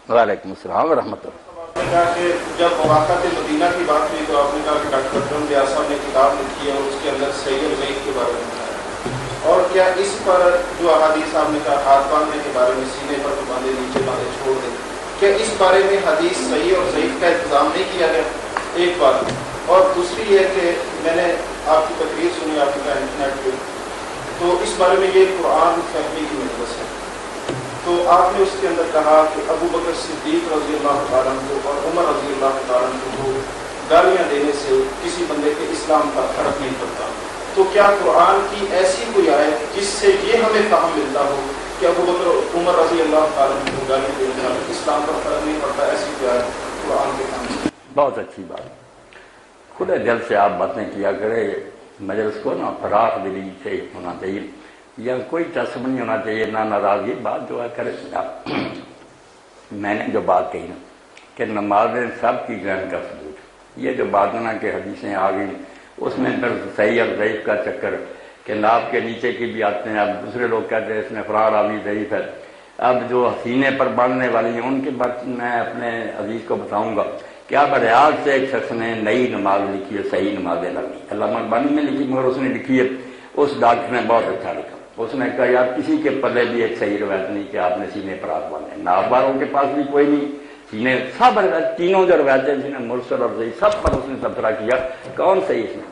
وعلیکم السلام ورحمۃ اللہ۔ آپ نے کہا کہ جب مواقعات مدینہ کی بات ہوئی تو آپ نے کہا کہ ڈاکٹر اکرم ریاض صاحب نے کتاب لکھی ہے اور اس کے اندر صحیح اور ضعیف کے بارے میں بتایا، اور کیا اس پر جو احادیث آپ نے کہا ہاتھ باندھنے کے بارے میں، سینے پر تو باندھے نیچے باندھے چھوڑ دیں، کیا اس بارے میں حدیث صحیح اور ضعیف کا انتظام نہیں کیا گیا؟ ایک بات، اور دوسری یہ کہ میں نے آپ کی تقریر سنی، آپ نے کہا انٹرنیٹ پہ، تو اس بارے میں یہ قرآن فہمی کی مجلس ہے، تو آپ نے اس کے اندر کہا کہ ابو بکر صدیق رضی اللہ تعالیٰ عنہ اور عمر رضی اللہ تعالیٰ عنہ کو گالیاں دینے سے کسی بندے کے اسلام کا فرق نہیں پڑتا، تو تو کیا قرآن کی ایسی کوئی آیت جس سے یہ ہمیں فہم ملتا ہو کہ ابو بکر عمر رضی اللہ تعالیٰ عنہ گالی دینے والا اسلام پر فرق نہیں پڑتا، ایسی کوئی آیت قرآن کے سامنے؟ بہت اچھی بات، کھلے دل سے آپ باتیں کیا کرے، مجلس کو نا فراغ دلی سے ہونا چاہیے، یا کوئی تصب نہیں ہونا چاہیے، نہ ناراضگی، بات جو ہے کرے۔ میں نے جو بات کہی نا کہ نمازیں سب کی گرہن کا ثبوت، یہ جو بات نا کہ حدیثیں آ گئی اس میں پھر صحیح اور ضعیف کا چکر کہ ناپ کے نیچے کی بھی آتے ہیں، اب دوسرے لوگ کہتے ہیں اس میں فرار راوی ضعیف ہے، اب جو سینے پر باندھنے والی ہیں ان کے بات میں اپنے عزیز کو بتاؤں گا کہ اب ریاض سے ایک شخص نے نئی نماز لکھی ہے، صحیح نمازیں لگی، علامہ اقبانی میں لکھی، مگر اس نے لکھی ہے، اس ڈاکٹر نے بہت اچھا لکھا، اس نے کہا یار کسی کے پلے بھی ایک صحیح روایت نہیں کہ آپ نے سینے پر ہاتھ باندھے، ناپ والوں کے پاس بھی کوئی نہیں، سینے سب تینوں جو روایتیں جنہیں مرسل اور صحیح سب پر اس نے تبصرہ کیا، کون صحیح اس میں؟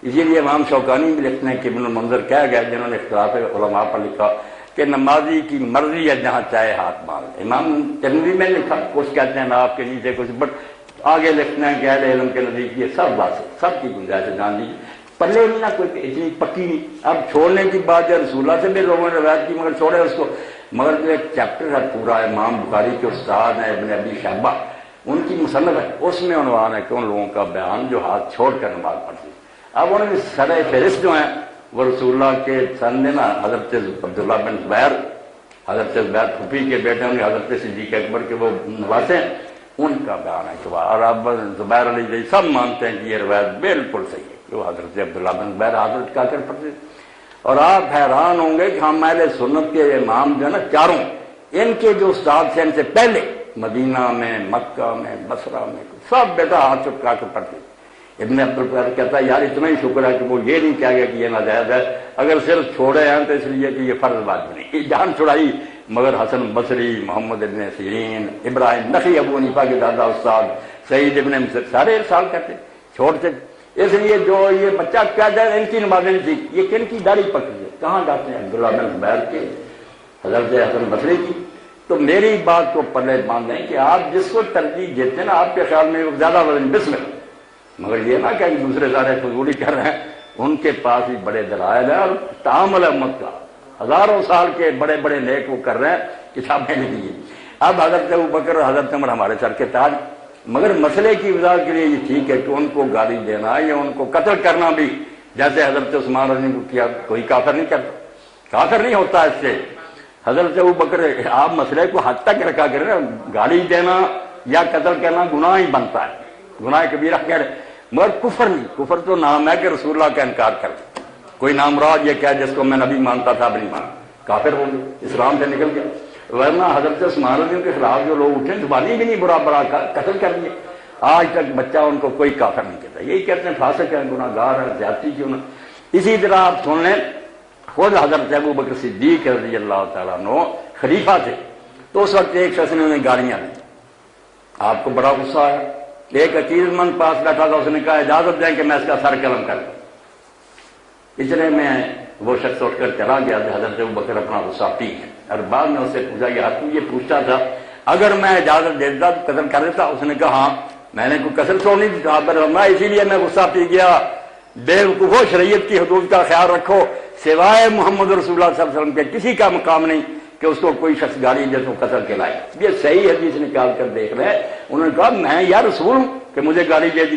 اسی لیے امام شوکانی بھی لکھتے ہیں کہ ابن المنذر کہہ گیا جنہوں نے اختلاف علماء پر لکھا کہ نمازی کی مرضی ہے جہاں چاہے ہاتھ باندھ، امام ترمذی میں لکھا، کچھ کہتے ہیں ناپ کے نیچے کچھ، بٹ آگے لکھنا ہے کہ اہل علم کے نزدیک یہ سب بات ہے، سب کی گنجائش ہے، جان لیجیے پلے نہیں نہ کوئی اتنی پکی نہیں۔ اب چھوڑنے کی بات ہے، رسول اللہ سے بھی لوگوں نے روایت کی مگر چھوڑے اس کو، مگر جو ایک چیپٹر ہے پورا امام بخاری کے استاد ہیں ابن ابی شیبہ، ان کی مصنف ہے، اس میں عنوان ہے کہ ان لوگوں کا بیان جو ہاتھ چھوڑ کر نماز پڑھتے ہیں۔ اب انہوں نے سرے فہرست جو ہیں وہ رسول اللہ کے سن نے نا حضرت عبداللہ بن زبیر، حضرت زبیر پھوپھی کے بیٹے ہوں گے، حضرت صدیق اکبر کے وہ نواسے ہیں، ان کا بیان ہے کہ اور اب زبیر علیہ جی سب مانتے ہیں کہ یہ روایت بالکل صحیح ہے کہ وہ حضرت عبداللہ بن زبیر حضرت کا کر پڑتے، اور آپ حیران ہوں گے کہ ہم اہل سنت کے امام جو ہے نا چاروں، ان کے جو استاد تھے ان سے پہلے مدینہ میں، مکہ میں، بصرہ میں سب بیٹا ہاتھ چپکا کر پڑھتے۔ ابن عبدالقادر کہتا ہے یار اتنا ہی شکر ہے کہ وہ یہ نہیں کہہ گیا کہ یہ ناجائز ہے، اگر صرف چھوڑے ہیں تو اس لیے کہ یہ فرض بات نہیں، جان چھڑائی، مگر حسن بصری، محمد ابن سیرین، ابراہیم نخعی، ابو حنیفہ کے دادا استاد، سعید ابن مسیب سارے ارسال کرتے چھوڑتے، اس لیے جو یہ بچہ کہتا ہے ان کی نمازیں تھی، یہ کن کی داڑھی پکڑی ہے، کہاں جاتے ہیں؟ عبداللہ بن زبیر کے، حضرت حسن بصری کی۔ تو میری بات کو پلے باندھیں کہ آپ جس کو ترجیح دیتے ہیں نا آپ کے خیال میں زیادہ وزن بسم ہے، مگر یہ نہ کہ دوسرے سارے فضولی کر رہے ہیں، ان کے پاس بھی بڑے دلائل ہیں، اور تعامل امت کا ہزاروں سال کے بڑے بڑے نیک وہ کر رہے ہیں، کتابیں لکھی ہیں۔ اب حضرت ابوبکر حضرت عمر ہمارے سر کے تاج، مگر مسئلے کی وضاحت کے لیے یہ ٹھیک ہے کہ ان کو گالی دینا یا ان کو قتل کرنا بھی جیسے حضرت عثمان رضی اللہ عنہ کو کیا، کوئی کافر نہیں کرتا، کافر نہیں ہوتا اس سے۔ حضرت ابوبکر آپ مسئلے کو حد تک رکھا کریں نا، گالی دینا یا قتل کرنا گناہ ہی بنتا ہے، گناہ کبیرہ کہہ رہے، مگر کفر نہیں، کفر تو نام ہے کہ رسول اللہ کا انکار کر دے، کوئی نامراد یہ کہے جس کو میں نبی مانتا تھا اب نہیں مانتا، کافر ہو گیا، اسلام سے نکل گیا۔ ورنہ حضرت عثمان رضی اللہ عنہ کے خلاف جو لوگ اٹھے زبانی بھی نہیں برا برا قتل کر دیے، آج تک بچہ ان کو کوئی کافر نہیں کہتا، یہی کہتے ہیں فاسق ہیں، گناہ گار ہے، زیادتی کیوں نہ۔ اسی طرح آپ سن لیں خود حضرت ابوبکر صدیق رضی اللہ تعالیٰ عنہ خلیفہ تھے، تو اس وقت ایک شخص نے انہیں گالیاں دی، آپ کو بڑا غصہ آیا، ایک عقیدت مند پاس بیٹھا تھا، اس نے کہا اجازت دیں کہ میں اس کا سر قلم کر دوں، اتنے میں وہ شخص اٹھ کر چلا گیا، حضرت ابوبکر اپنا غصہ پی گئے، اور بعد میں اس سے پوچھا کہ تو یہ پوچھتا تھا اگر میں اجازت دیتا تو قتل کر دیتا؟ اس نے کہا ہاں، میں نے کوئی قتل چھوڑ نہیں کہا پر میں اسی لیے میں غصہ پی گیا، بیوقوفو شریعت کی حدود کا خیال رکھو، سوائے محمد رسول اللہ صلی اللہ علیہ وسلم کے کسی کا مقام نہیں کہ اس کو کوئی شخص گالی دے تو قتل کے لائے۔ یہ صحیح حدیث نکال کر دیکھ رہے ہیں، انہوں نے کہا میں یا رسول ہوں کہ مجھے گالی دے دی۔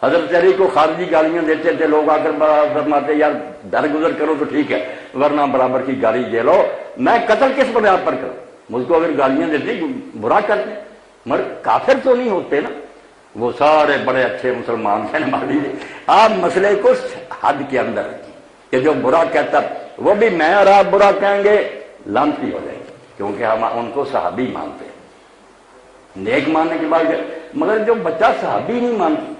حضرت علی کو خارجی گالیاں دیتے تھے، لوگ آ کر فرماتے یار درگزر کرو تو ٹھیک ہے ورنہ برابر کی گالی دے لو، میں قتل کس بنیاد پر کروں؟ مجھ کو اگر گالیاں دیتے برا کرتے، مگر کافر تو نہیں ہوتے نا، وہ سارے بڑے اچھے مسلمان تھے ہماری۔ آپ مسئلے کو حد کے اندر رکھیں کہ جو برا کہتا وہ بھی میں اور آپ برا کہیں گے لعنتی ہو جائے گی، کیونکہ ہم ان کو صحابی مانتے ہیں، نیک ماننے کی بات ہے، مگر جو بچہ صحابی نہیں مانتا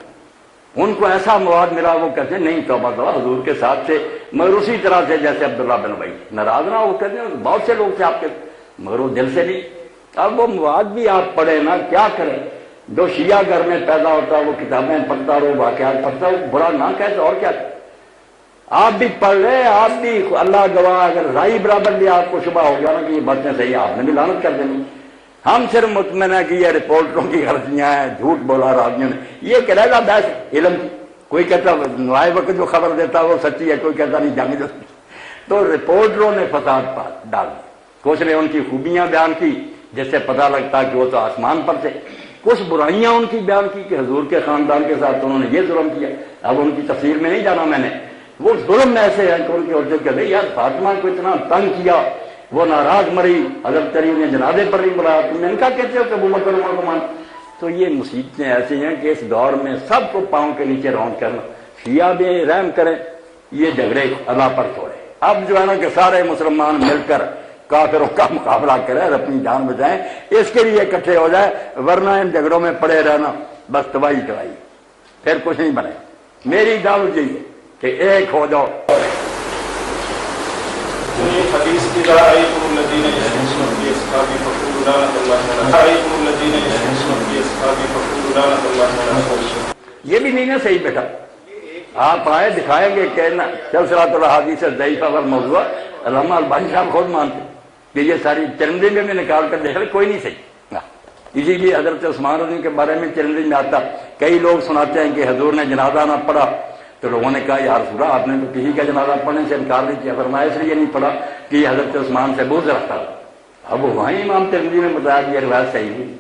ان کو ایسا مواد ملا وہ کہتے ہیں نہیں توبہ توبہ حضور کے ساتھ سے، مگر اسی طرح سے جیسے عبداللہ بن ابی ناراض نہ، وہ کہتے ہیں بہت سے لوگ تھے آپ کے، مگر وہ دل سے نہیں۔ اب وہ مواد بھی آپ پڑھیں نا، کیا کریں؟ جو شیعہ گھر میں پیدا ہوتا وہ کتابیں پڑھتا رہو، واقعات پڑھتا ہو، برا نہ کہتے اور کیا کریں؟ آپ بھی پڑھ رہے، آپ بھی اللہ گواہ، اگر رائی برابر بھی آپ کو شبہ ہو گیا نا کہ یہ باتیں صحیح، آپ نے بھی لعنت کر دینی۔ ہم صرف مطمئن ہے کہ یہ رپورٹروں کی غلطیاں ہیں، جھوٹ بولا راویوں نے، یہ کہ رہے گا بحث علم کی، کوئی کہتا نوائے وقت جو خبر دیتا وہ سچی ہے، کوئی کہتا نہیں جنگ جو. تو رپورٹروں نے فساد ڈال دی. کچھ نے ان کی خوبیاں بیان کی جس سے پتہ لگتا کہ وہ تو آسمان پر تھے، کچھ برائیاں ان کی بیان کی کہ حضور کے خاندان کے ساتھ انہوں نے یہ ظلم کیا. اب ان کی تفسیر میں نہیں جانا میں نے. وہ ظلم ایسے ہے کہ ان کی عورتیں کہتے یار فاطمہ کو اتنا تنگ کیا، وہ ناراض مری، حضرت علی نے جنازے پر نہیں بلایا، تم نے ان کا کہتے ہو کہ ابو بکر عمر کو مان. تو یہ مصیبتیں ایسی ہیں کہ اس دور میں سب کو پاؤں کے نیچے راؤنڈ کرنا. شیعہ بھی رحم کریں، یہ جھگڑے اللہ پر چھوڑے. اب جو ہے نا کہ سارے مسلمان مل کر کافروں کا مقابلہ کریں اور اپنی جان بچائیں، اس کے لیے اکٹھے ہو جائے، ورنہ ان جھگڑوں میں پڑے رہنا بس تباہی تباہی، پھر کچھ نہیں بنے. میری دعوت یہی ہے کہ ایک ہو جاؤ. حدیث کی رائیکم الذین یشهدون فی اصحاب فقولوا لا نقل رائیکم الذین یشهدون فی اصحاب فقولوا لا نقل. یہ بھی نہیں نا صحیح بیٹا. آپ آئے دکھائیں گے کہ سلسلہ الاحادیث الضعیفہ والموضوع علامہ البانی صاحب خود مانتے کہ یہ ساری چرندی میں نکال کر دیکھ رہے کوئی نہیں صحیح. اسی لیے حضرت عثمان رضی کے بارے میں چرندی میں آتا، کئی لوگ سناتے ہیں کہ حضور نے جنازہ نہ پڑھا تو لوگوں نے کہا یا رسول اللہ آپ نے تو کسی کا جنازہ پڑھنے سے انکار نہیں کیا، فرمایا اس لیے نہیں پڑھا کہ یہ حضرت عثمان سے بغض رکھتا تھا. اب وہیں امام ترمذی نے بتایا کہ یہ روایت صحیح نہیں.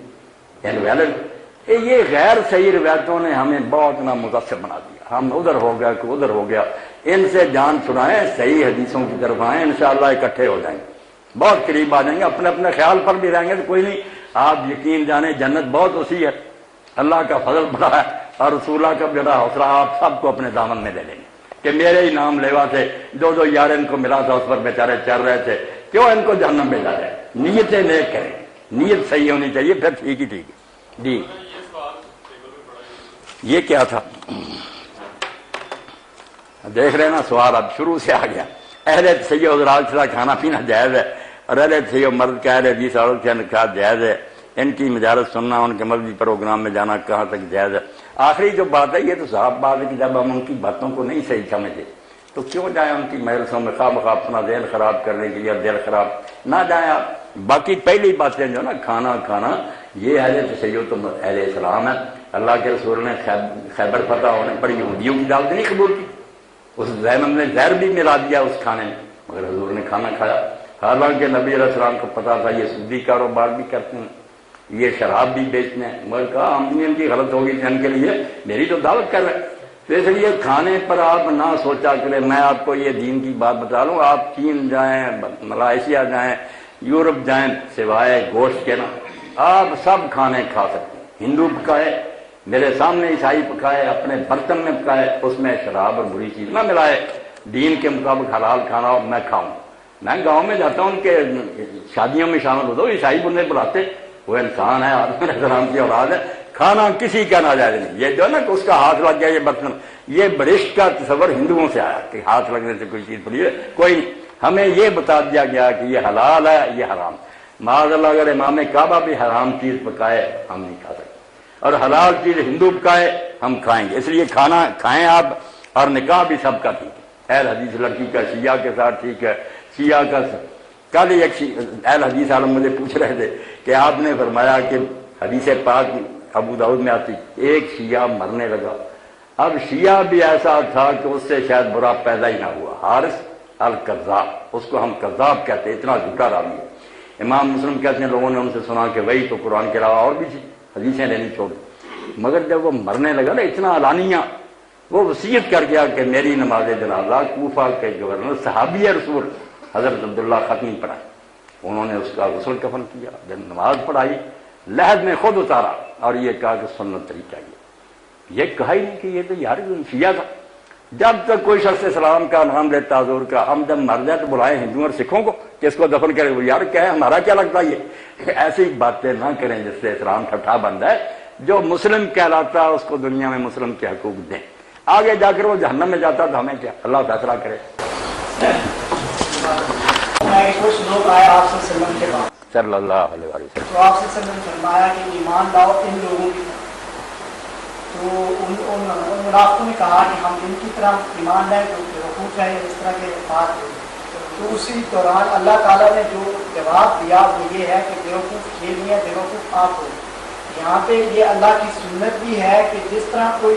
یہ غیر صحیح روایتوں نے ہمیں بہت نا متاثر بنا دیا. ہم ادھر ہو گیا کہ ادھر ہو گیا. ان سے جان چھڑائیں، صحیح حدیثوں کی طرف آئیں، انشاءاللہ اکٹھے ہو جائیں گے، بہت قریب آ جائیں گے. اپنے اپنے خیال پر بھی رہیں گے تو کوئی نہیں. آپ یقین جانیں جنت بہت وسیع ہے، اللہ کا فضل بڑا ہے، اور رسول اللہ کا بڑا حوصلہ آپ سب کو اپنے دامن میں لے لیں گے کہ میرے ہی نام لیوا تھے، دو یار ان کو ملا تھا، اس پر بیچارے چل رہے تھے، کیوں ان کو جہنم بھیجا جائے. نیتیں نیک کریں، نیت صحیح ہونی چاہیے، پھر ٹھیک ہی ٹھیک ہے. جی یہ کیا تھا دیکھ رہے نا سوال اب شروع سے آ گیا. اہل سید حضرات سے کھانا پینا جائز ہے، اور اہل سید مرد کا اہل حدیث عورت سے نکاح جائز ہے. ان کی مجالس سننا، ان کے مذہبی پروگرام میں جانا کہاں تک جائز ہے. آخری جو بات ہے یہ تو صاف بات ہے کہ جب ہم ان کی باتوں کو نہیں صحیح سمجھے تو کیوں جائیں ان کی مجلسوں میں خواہ مخواہ اپنا ذہن خراب کرنے کے لیے. دل خراب نہ جائیں آپ. باقی پہلی باتیں جو نا کھانا یہ اہل تشیع اہل اسلام ہے. اللہ کے رسول نے خیبر فتح ہونے پر یہودیوں کی دعوت نہیں قبول کی، اس زینب نے زہر بھی ملا دیا اس کھانے میں، مگر حضور نے کھانا کھایا. حالانکہ نبی علیہ السلام کو پتا تھا یہ سودی کاروبار بھی کرتے ہیں، یہ شراب بھی بیچتے ہیں، مگر کہا ہم نے ان کی غلط ہوگی ان کے لیے میری تو دعوت کر رہے. تو اس لیے کھانے پر آپ نہ سوچا کریں. میں آپ کو یہ دین کی بات بتا لوں، آپ چین جائیں، ملائیشیا جائیں، یورپ جائیں، سوائے گوشت کے نا آپ سب کھانے کھا سکتے ہیں. ہندو پکائے میرے سامنے، عیسائی پکائے اپنے برتن میں پکائے، اس میں شراب اور بری چیز نہ ملائے. دین کے مطابق حلال کھانا ہو میں کھاؤں. میں گاؤں میں جاتا ہوں ان کے شادیوں میں شامل ہوتا ہوں، عیسائی بندے بلاتے، وہ انسان ہے، آدم علیہ السلام کی اولاد ہے. کھانا کسی کا ناجائز نہیں. یہ جو ہے نا کہ اس کا ہاتھ لگ گیا یہ برتن، یہ برشت کا تصور ہندوؤں سے آیا کہ ہاتھ لگنے سے کوئی چیز پڑی ہے، کوئی نہیں. ہمیں یہ بتا دیا گیا کہ یہ حلال ہے یہ حرام. معاذ اللہ اگر امام کعبہ بھی حرام چیز پکائے ہم نہیں کھا سکتے، اور حلال چیز ہندو پکائے ہم کھائیں گے. اس لیے کھانا کھائیں آپ، اور نکاح بھی سب کا ٹھیک ہے. اہل حدیث لڑکی کا شیعہ کے ساتھ ٹھیک ہے، شیعہ کا. کل ایک اہل حدیث عالم مجھے پوچھ رہے تھے کہ آپ نے فرمایا کہ حدیث پاک ابو داؤد میں آتی ایک شیعہ مرنے لگا. اب شیعہ بھی ایسا تھا کہ اس سے شاید برا پیدا ہی نہ ہوا، حارث القذاب، اس کو ہم قذاب کہتے ہیں، اتنا جھوٹا راوی ہے. امام مسلم کہتے ہیں لوگوں نے ان سے سنا کہ وہی تو قرآن کے علاوہ اور بھی حدیثیں لینی چھوڑ. مگر جب وہ مرنے لگا نا اتنا علانیہ، وہ وصیت کر گیا کہ میری نماز جنازہ کوفہ کے گورنر صحابی رسول حضرت عبداللہ ختمی پڑھائے. انہوں نے اس کا غسل کفن کیا، جب نماز پڑھائی لحد میں خود اتارا اور یہ کہا کہ سنت طریقہ یہ کہا ہی نہیں کہ یہ تو یار شیعہ تھا. جب تک کوئی شخص اسلام کا نام لیتا حضور کا، ہم جب مر جائے تو بلائیں ہندوؤں اور سکھوں کو کہ اس کو دفن کرے. وہ یار کیا ہے ہمارا کیا لگتا ہے یہ ایسی باتیں نہ کریں جس سے اسلام ٹھٹھا بن جائے. جو مسلم کہلاتا ہے اس کو دنیا میں مسلم کے حقوق دیں، آگے جا کر وہ جہنم میں جاتا تو ہمیں کیا، اللہ فیصلہ کرے. کچھ لوگ آئے آپ سے وسلم کے بعد صلی اللہ علیہ وسلم تو آپ سے فرمایا کہ ایمان لاؤ ان لوگوں کی طرح. تو ان منافقوں نے کہا کہ ہم ان کی طرح ایمان لائیں جو بیوقوف ہیں اس طرح کے بات ہوئی. تو اسی دوران اللہ تعالیٰ نے جو جواب دیا وہ یہ ہے کہ بیوقوف یہ نہیں ہے، بیوقوف آپ ہو. یہاں پہ یہ اللہ کی سنت بھی ہے کہ جس طرح کوئی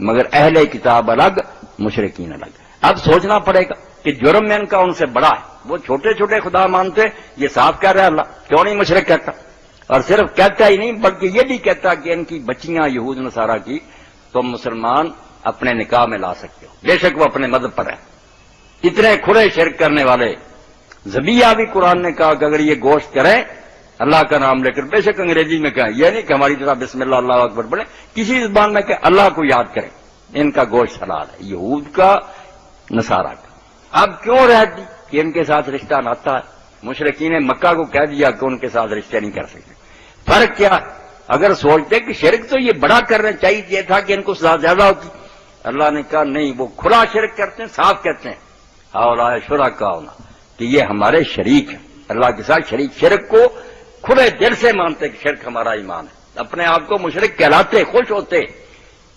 مگر اہل کتاب الگ مشرکین الگ. اب سوچنا پڑے گا کہ جرم میں ان کا ان سے بڑا ہے. وہ چھوٹے چھوٹے خدا مانتے، یہ صاف کہہ رہا ہے اللہ، کیوں نہیں مشرک کہتا؟ اور صرف کہتا ہی نہیں بلکہ یہ بھی کہتا کہ ان کی بچیاں یہود نصارہ کی تم مسلمان اپنے نکاح میں لا سکتے ہو، بے شک وہ اپنے مذہب پر ہے. اتنے کھلے شرک کرنے والے ذبیحہ بھی قرآن نے کہا کہ اگر یہ گوشت کریں اللہ کا نام لے کر، بے شک انگریزی میں کہیں، یہ نہیں کہ ہماری طرح بسم اللہ اللہ اکبر پڑھیں، کسی زبان میں کہ اللہ کو یاد کریں، ان کا گوشت حلال ہے، یہود کا نصارہ کا. اب کیوں رہتی کہ ان کے ساتھ رشتہ ناتا ہے؟ مشرکین مکہ کو کہہ دیا کہ ان کے ساتھ رشتہ نہیں کر سکتے. فرق کیا؟ اگر سوچتے کہ شرک تو یہ بڑا کرنا چاہیے تھا کہ ان کو سزا زیادہ ہوتی، اللہ نے کہا نہیں، وہ کھلا شرک کرتے ہیں، صاف کہتے ہیں ہاؤلائے شرکاؤنا، کہ یہ ہمارے شریک ہیں، اللہ کے ساتھ شریک. شرک کو کھلے دل سے مانتے کہ شرک ہمارا ایمان ہے، اپنے آپ کو مشرک کہلاتے، خوش ہوتے.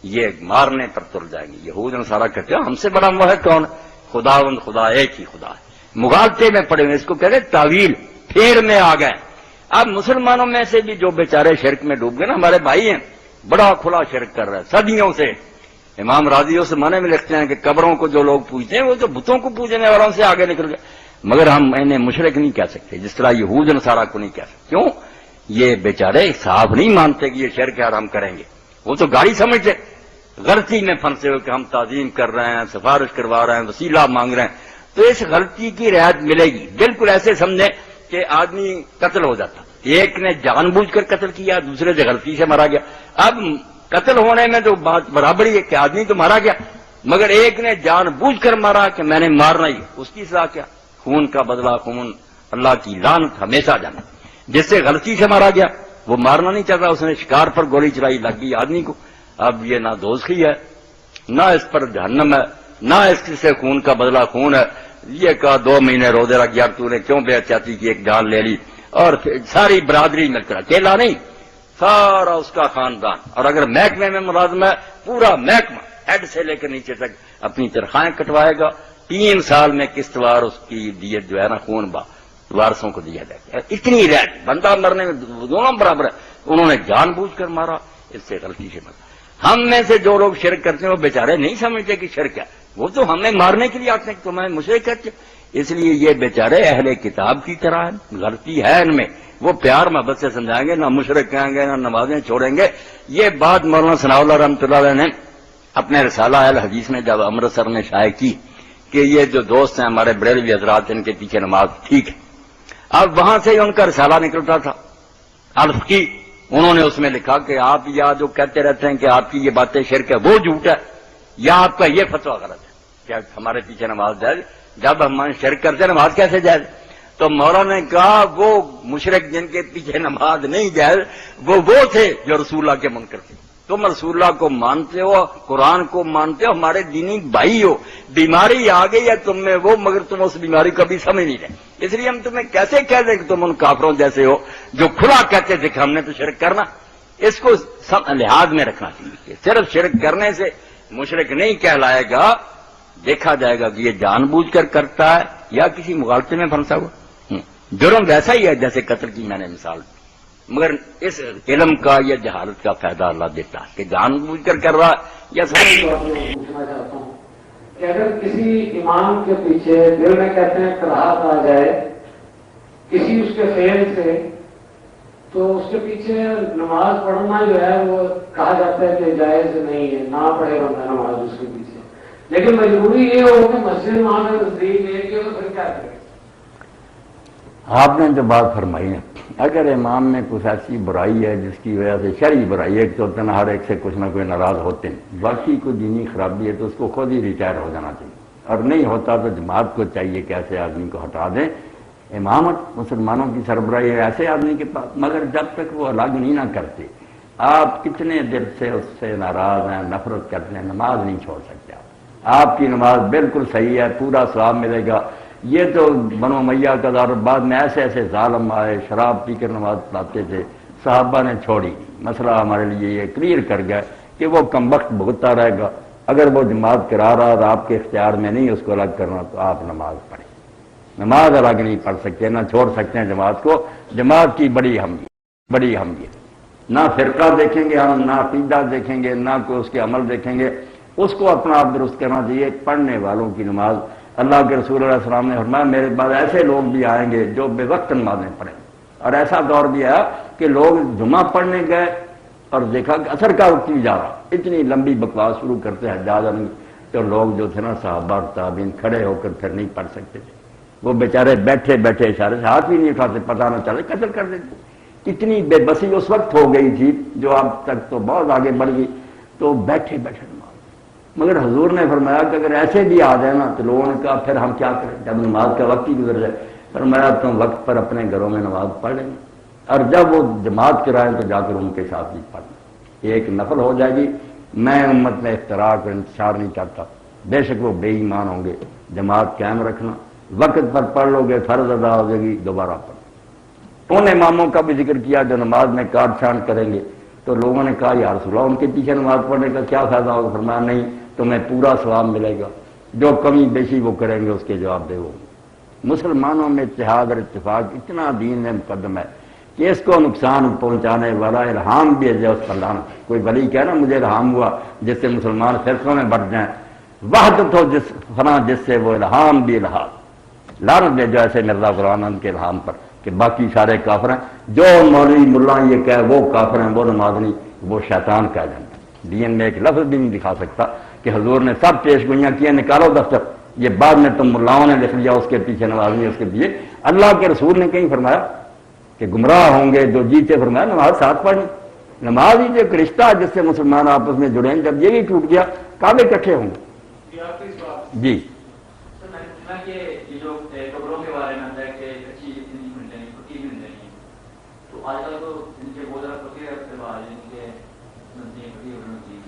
یہ مارنے پر تل جائیں گے. یہود نصارہ کہتے ہیں ہم سے بڑا موحد کون ہے؟ خداوند خدا ایک ہی خدا ہے. مغالطے میں پڑے ہوئے، اس کو کہتے ہیں تعویل، پھیر میں آ گئے. اب مسلمانوں میں سے بھی جو بیچارے شرک میں ڈوب گئے نا، ہمارے بھائی ہیں، بڑا کھلا شرک کر رہے ہیں صدیوں سے. امام راضی اس زمانے میں لکھتے ہیں کہ قبروں کو جو لوگ پوجتے ہیں وہ تو بتوں کو پوجنے والوں سے آگے نکل گئے. مگر ہم انہیں مشرک نہیں کہہ سکتے، جس طرح یہود نصارہ کو نہیں کہہ سکتے. کیوں؟ یہ بیچارے صاحب نہیں مانتے کہ یہ شرک ہے اور ہم کریں گے. وہ تو گاڑی سمجھتے، غلطی میں پھنسے ہوئے کہ ہم تعظیم کر رہے ہیں، سفارش کروا رہے ہیں، وسیلہ مانگ رہے ہیں. تو اس غلطی کی رعایت ملے گی. بالکل ایسے سمجھیں کہ آدمی قتل ہو جاتا، ایک نے جان بوجھ کر قتل کیا، دوسرے سے غلطی سے مارا گیا. اب قتل ہونے میں تو بات برابری ہے کہ آدمی تو مارا گیا، مگر ایک نے جان بوجھ کر مارا کہ میں نے مارنا ہی، اس کی سزا کیا؟ خون کا بدلہ خون، اللہ کی لعنت ہمیشہ جانا. جس سے غلطی سے مارا گیا وہ مارنا نہیں چاہتا، اس نے شکار پر گولی چلائی، لگ گئی آدمی کو. اب یہ نہ دوزخی ہے، نہ اس پر جہنم ہے، نہ اس سے خون کا بدلہ خون ہے. یہ کہا 2 مہینے روزے رکھ، یار تو نے کیوں بے احتیاطی کی، ایک جان لے لی. اور ساری برادری مل کر، اکیلا نہیں، سارا اس کا خاندان. اور اگر محکمے میں ملازم ہے، پورا محکمہ ہیڈ سے لے کر نیچے تک اپنی تنخواہیں کٹوائے گا. 3 سال میں قسط وار اس کی دیت جو ہے نا خون وارثوں کو دیا جائے گا. اتنی رعایت، بندہ مرنے میں دونوں برابر ہے. انہوں نے جان بوجھ کر مارا، اس سے غلطی سے مارا. ہم میں سے جو لوگ شرک کرتے ہیں وہ بیچارے نہیں سمجھتے کہ شرک ہے، وہ تو ہمیں مارنے کے لیے آتے ہیں کہ تمہیں مشرک کہتے. اس لیے یہ بیچارے اہل کتاب کی طرح ہیں، غلطی ہے ان میں. وہ پیار محبت سے سمجھائیں گے، نہ مشرک کہیں گے، نہ نمازیں چھوڑیں گے. یہ بات مولانا ثناء اللہ رحمۃ اللہ علیہ نے اپنے رسالہ الحدیث میں جب امرتسر میں شائع کی کہ یہ جو دوست ہیں ہمارے بریلوی حضرات، ان کے پیچھے نماز ٹھیک ہے. اب وہاں سے ان کا رسالہ نکلتا تھا الفقی. انہوں نے اس میں لکھا کہ آپ یا جو کہتے رہتے ہیں کہ آپ کی یہ باتیں شرک ہے وہ جھوٹ ہے، یا آپ کا یہ فتویٰ غلط ہے کیا ہمارے پیچھے نماز جائز. جب ہم شرک کرتے ہیں نماز کیسے جائز؟ تو مولانا نے کہا وہ مشرک جن کے پیچھے نماز نہیں جائز وہ تھے جو رسول اللہ کے منکر تھے. تم رسول اللہ کو مانتے ہو، قرآن کو مانتے ہو، ہمارے دینی بھائی ہو. بیماری آ گئی ہے تم میں وہ، مگر تم اس بیماری کو بھی سمجھ نہیں رہے. اس لیے ہم تمہیں کیسے کہہ دیں کہ تم ان کافروں جیسے ہو جو کھلا کہتے تھے کہ ہم نے تو شرک کرنا. اس کو لحاظ میں رکھنا چاہیے. صرف شرک کرنے سے مشرک نہیں کہلائے گا، دیکھا جائے گا کہ یہ جان بوجھ کر کرتا ہے یا کسی مغالطے میں پھنسا ہوا. جرم ویسا ہی ہے جیسے قتل کی میں نے مثال دی، مگر اس علم کا یا جہالت کا فائدہ اللہ دیتا ہے کہ جان بوجھ کر رہا یا پوچھنا چاہتا ہوں کہ اگر کسی امام کے پیچھے دل میں کہتے ہیں کراہت آ جائے کسی اس کے فعل سے، تو اس کے پیچھے نماز پڑھنا جو ہے وہ کہا جاتا ہے کہ جائز نہیں ہے، نہ پڑھے بندہ نماز اس کے پیچھے. لیکن مجبوری یہ ہو کہ مسجد وہاں میں نزدیک ایک ہے تو پھر کیا کرے؟ آپ نے جو بات فرمائی ہے، اگر امام میں کچھ ایسی برائی ہے جس کی وجہ سے شرعی برائی ہے، ایک تو ہر ایک سے کچھ نہ کوئی ناراض ہوتے ہیں، باقی کوئی دینی خرابی ہے تو اس کو خود ہی ریٹائر ہو جانا چاہیے. اور نہیں ہوتا تو جماعت کو چاہیے کہ ایسے آدمی کو ہٹا دیں. امامت مسلمانوں کی سربراہی ہے ایسے آدمی کے پاس، مگر جب تک وہ الگ نہیں نہ کرتے، آپ کتنے دل سے اس سے ناراض ہیں، نفرت کرتے ہیں، نماز نہیں چھوڑ سکتے. آپ کی نماز بالکل صحیح ہے، پورا ثواب ملے گا. یہ تو بنو امیہ کا دور، بعد میں ایسے ایسے ظالم آئے، شراب پی کر نماز پڑھاتے تھے، صحابہ نے چھوڑی. مسئلہ ہمارے لیے یہ کلیئر کر گیا کہ وہ کمبخت بھگتتا رہے گا. اگر وہ جماعت کرا رہا اور آپ کے اختیار میں نہیں اس کو الگ کرنا تو آپ نماز پڑھیں. نماز الگ نہیں پڑھ سکتے، نہ چھوڑ سکتے ہیں جماعت کو. جماعت کی بڑی اہمیت. نہ فرقہ دیکھیں گے ہم، نہ عقیدہ دیکھیں گے، نہ کوئی اس کے عمل دیکھیں گے، اس کو اپنا آپ درست کرنا چاہیے۔ پڑھنے والوں کی نماز، اللہ کے رسول علیہ السلام نے فرمایا میرے بعد ایسے لوگ بھی آئیں گے جو بے وقت نمازیں پڑھیں، اور ایسا دور بھی آیا کہ لوگ جمعہ پڑھنے گئے اور دیکھا کہ اثر کا وقت بھی جا رہا، اتنی لمبی بکواس شروع کرتے ہیں حجاج تو لوگ جو تھے نا صحابہ اور تابعین کھڑے ہو کر پھر نہیں پڑھ سکتے تھے، وہ بیچارے بیٹھے بیٹھے اشارے سے ہاتھ بھی نہیں اٹھاتے، پتہ نہ چلے قتل کر دیتے۔ اتنی بے بسی اس وقت ہو گئی تھی جو اب تک تو بہت آگے بڑھ گئی، تو بیٹھے بیٹھے نماز۔ مگر حضور نے فرمایا کہ اگر ایسے بھی آ جائے نا تو لوگوں نے کہا پھر ہم کیا کریں جب نماز کا وقت ہی گزر جائے؟ فرمایا تم وقت پر اپنے گھروں میں نماز پڑھ لیں، اور جب وہ جماعت کرائیں تو جا کر ان کے ساتھ بھی پڑھنا، ایک نفل ہو جائے گی۔ میں امت میں افتراق اور انتشار نہیں چاہتا، بے شک وہ بے ایمان ہوں گے۔ جماعت قائم رکھنا، وقت پر پڑھ لو گے فرض ادا ہو جائے گی، دوبارہ پڑھو۔ ان اماموں کا بھی ذکر کیا جو نماز میں کاٹ چھانٹ کریں گے، تو لوگوں نے کہا یا رسول اللہ ان کے پیچھے نماز پڑھنے کا کیا فائدہ ہوگا؟ فرمایا نہیں، تمہیں پورا ثواب ملے گا، جو کمی بیشی وہ کریں گے اس کے جواب دے وہ۔ مسلمانوں میں اتحاد اور اتفاق اتنا دین میں مقدم ہے کہ اس کو نقصان پہنچانے والا الہام بھی ہے اس پر لعنت۔ کوئی ولی کہنا مجھے الہام ہوا جس سے مسلمان فرقوں میں بٹ جائیں، وحدت ہو جس فنا جس سے وہ الہام بھی الہام، لعنت دے جو ایسے مرزا غلام احمد کے الہام پر کہ باقی سارے کافر ہیں، جو مولوی ملا یہ کہے وہ کافر ہیں، وہ نماز نہیں، وہ شیطان کہہ جاتا ہے۔ دین میں ایک لفظ بھی نہیں دکھا سکتا کہ حضور نے سب پیش گوئیاں کیے، نکالو دفتر، یہ بعد میں تم ملاؤں نے لکھ لیا اس کے پیچھے نماز نہیں، اس کے پیچھے۔ اللہ کے رسول نے کہیں فرمایا کہ گمراہ ہوں گے جو جیتے، فرمایا نماز ساتھ پڑھنی، نماز ہی جو ایک رشتہ ہے جس سے مسلمان آپس میں جڑے ہیں، جب یہ بھی ٹوٹ گیا کعبے اکٹھے ہوں گے۔ جی جو قبروں کے بارے میں ہے کہ اچھی نہیں مل رہی، پکی مل رہی ہے، تو آج کل تو ان کے بہت زیادہ پکے اعتبار ان کے نزدیک پکی ہوتی ہے۔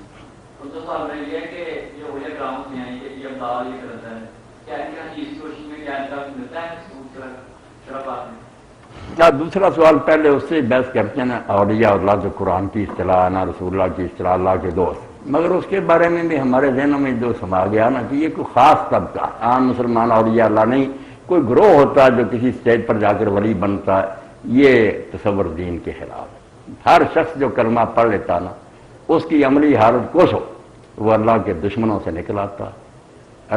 ان کا سوال یہ ہے کہ جو اولیاء کرام ہوتے ہیں یہ ابدال یہ کرتا ہے، کیا ان کی حدیث کی روشنی میں کیا ان کا ملتا ہے شرح بات میں؟ کیا دوسرا سوال پہلے اس سے بحث کرتے ہیں نا، اولیاء اللہ جو قرآن کی اصطلاح ہے نا، رسول اللہ کی اصطلاح، اللہ کے دوست، مگر اس کے بارے میں بھی ہمارے ذہنوں میں جو سما گیا نا کہ یہ کوئی خاص طبقہ، عام مسلمان اولیاء اللہ نہیں، کوئی گروہ ہوتا ہے جو کسی اسٹیج پر جا کر ولی بنتا ہے، یہ تصور دین کے خلاف ہے۔ ہر شخص جو کلمہ پڑھ لیتا نا، اس کی عملی حالت کچھ ہو، وہ اللہ کے دشمنوں سے نکل آتا ہے،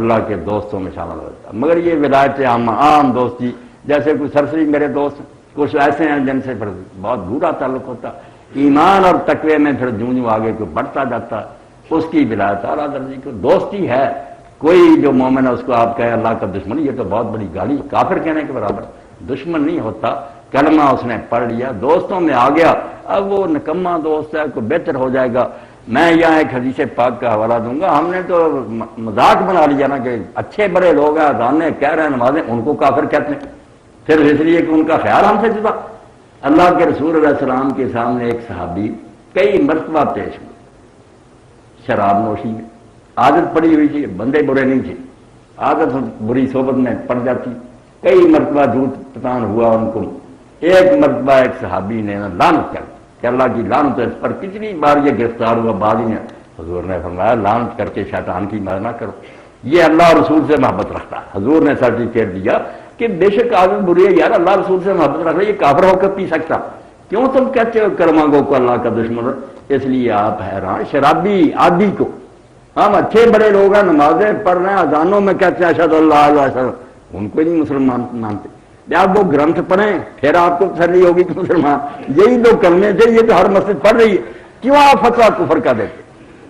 اللہ کے دوستوں میں شامل ہوتا ہے۔ مگر یہ ولایت عام دوستی، جیسے کوئی سرسری میرے دوست، کچھ ایسے ہیں جن سے پھر بہت برا تعلق ہوتا، ایمان اور تقوی میں پھر جوں آگے کو بڑھتا جاتا، اس کی ولایت اعلیٰ درجے کی دوستی ہے۔ کوئی جو مومن ہے اس کو آپ کہیں اللہ کا دشمن، یہ تو بہت بڑی گالی، کافر کہنے کے برابر۔ دشمن نہیں ہوتا، کلمہ اس نے پڑھ لیا، دوستوں میں آ گیا، اب وہ نکما دوست ہے، کوئی بہتر ہو جائے گا۔ میں یہاں ایک حدیث پاک کا حوالہ دوں گا، ہم نے تو مذاق بنا لیا نا کہ اچھے بڑے لوگ ہیں، اذانیں کہہ رہے ہیں، نمازیں، ان کو کافر کہتے ہیں، صرف اس لیے کہ ان کا خیال ہم سے جدا۔ اللہ کے رسول علیہ السلام کے سامنے ایک صحابی کئی مرتبہ پیش ہوئے شراب نوشی میں، عادت پڑی ہوئی تھی، بندے برے نہیں تھے، عادت بری صحبت میں پڑ جاتی، کئی مرتبہ جھوٹ پتان ہوا ان کو۔ ایک مرتبہ ایک صحابی نے لعنت کر کہ اللہ کی لعنت ہے اس پر، کتنی بار یہ گرفتار ہوا، بعد ہی حضور نے فرمایا لعنت کر کے شیطان کی مدد نہ کرو، یہ اللہ اور رسول سے محبت رکھتا ہے۔ حضور نے سرٹیفکیٹ دیا کہ بے شک عادت بری ہے یار، اللہ رسول سے محبت رکھ رہا ہے، یہ کافر ہو کر پی سکتا، کیوں تم کہتے ہو کلمہ گو کو اللہ کا دشمن؟ اس لیے آپ حیران شرابی عادی کو، ہم اچھے بڑے لوگ ہیں، نمازیں پڑھ رہے ہیں، اذانوں میں کہتے ہیں اشہد اللہ الہ الا اللہ، ان کو نہیں مسلمان مانتے۔ جب وہ گرنتھ پڑھیں پھر آپ کو تسلی ہوگی کہ مسلمان، یہی دو کلمے تھے، یہ تو ہر مسجد پڑھ رہی ہے، کیوں آپ فتویٰ کفر کا دیتے؟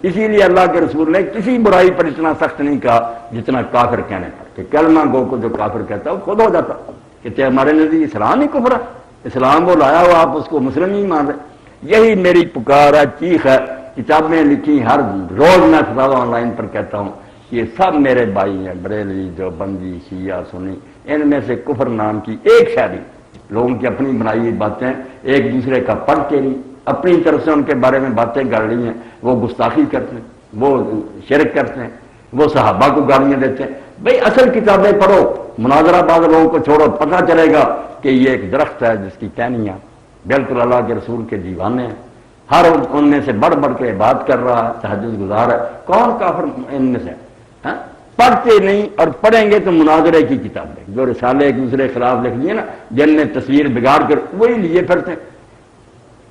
اسی لیے اللہ کے رسول نے کسی برائی پر اتنا سخت نہیں کہا جتنا کافر کہنے پر، کہ کلمہ گو کو جو کافر کہتا ہے وہ خود ہو جاتا، کہتے ہمارے نزدیک اسلام ہی کفر ہے، اسلام وہ لایا ہوا، آپ اس کو مسلم ہی مان رہے۔ یہی میری پکار ہے، چیخ ہے، کتابیں لکھی، ہر روز میں فتاوی آن لائن پر کہتا ہوں، یہ سب میرے بھائی ہیں، بریلوی، دیوبندی، شیعہ، سنی، ان میں سے کفر نام کی ایک شادی، لوگوں کی اپنی بنائی ہوئی باتیں، ایک دوسرے کا پڑھتے نہیں، اپنی طرف سے ان کے بارے میں باتیں کر رہی ہیں، وہ گستاخی کرتے ہیں، وہ شرک کرتے ہیں، وہ صحابہ کو گالیاں دیتے ہیں۔ بھئی اصل کتابیں پڑھو، مناظرہ باز لوگوں کو چھوڑو، پتہ چلے گا کہ یہ ایک درخت ہے جس کی ٹہنیاں بالکل اللہ کے رسول کے دیوانے ہیں، ہر ان میں سے بڑھ بڑھ کے بات کر رہا ہے، تہجد گزار ہے، کون کافر ان میں سے؟ ہاں پڑھتے نہیں، اور پڑھیں گے تو مناظرے کی کتابیں، جو رسالے ایک دوسرے کے خلاف لکھ لیے نا، جن نے تصویر بگاڑ کر وہی لیے پھرتے،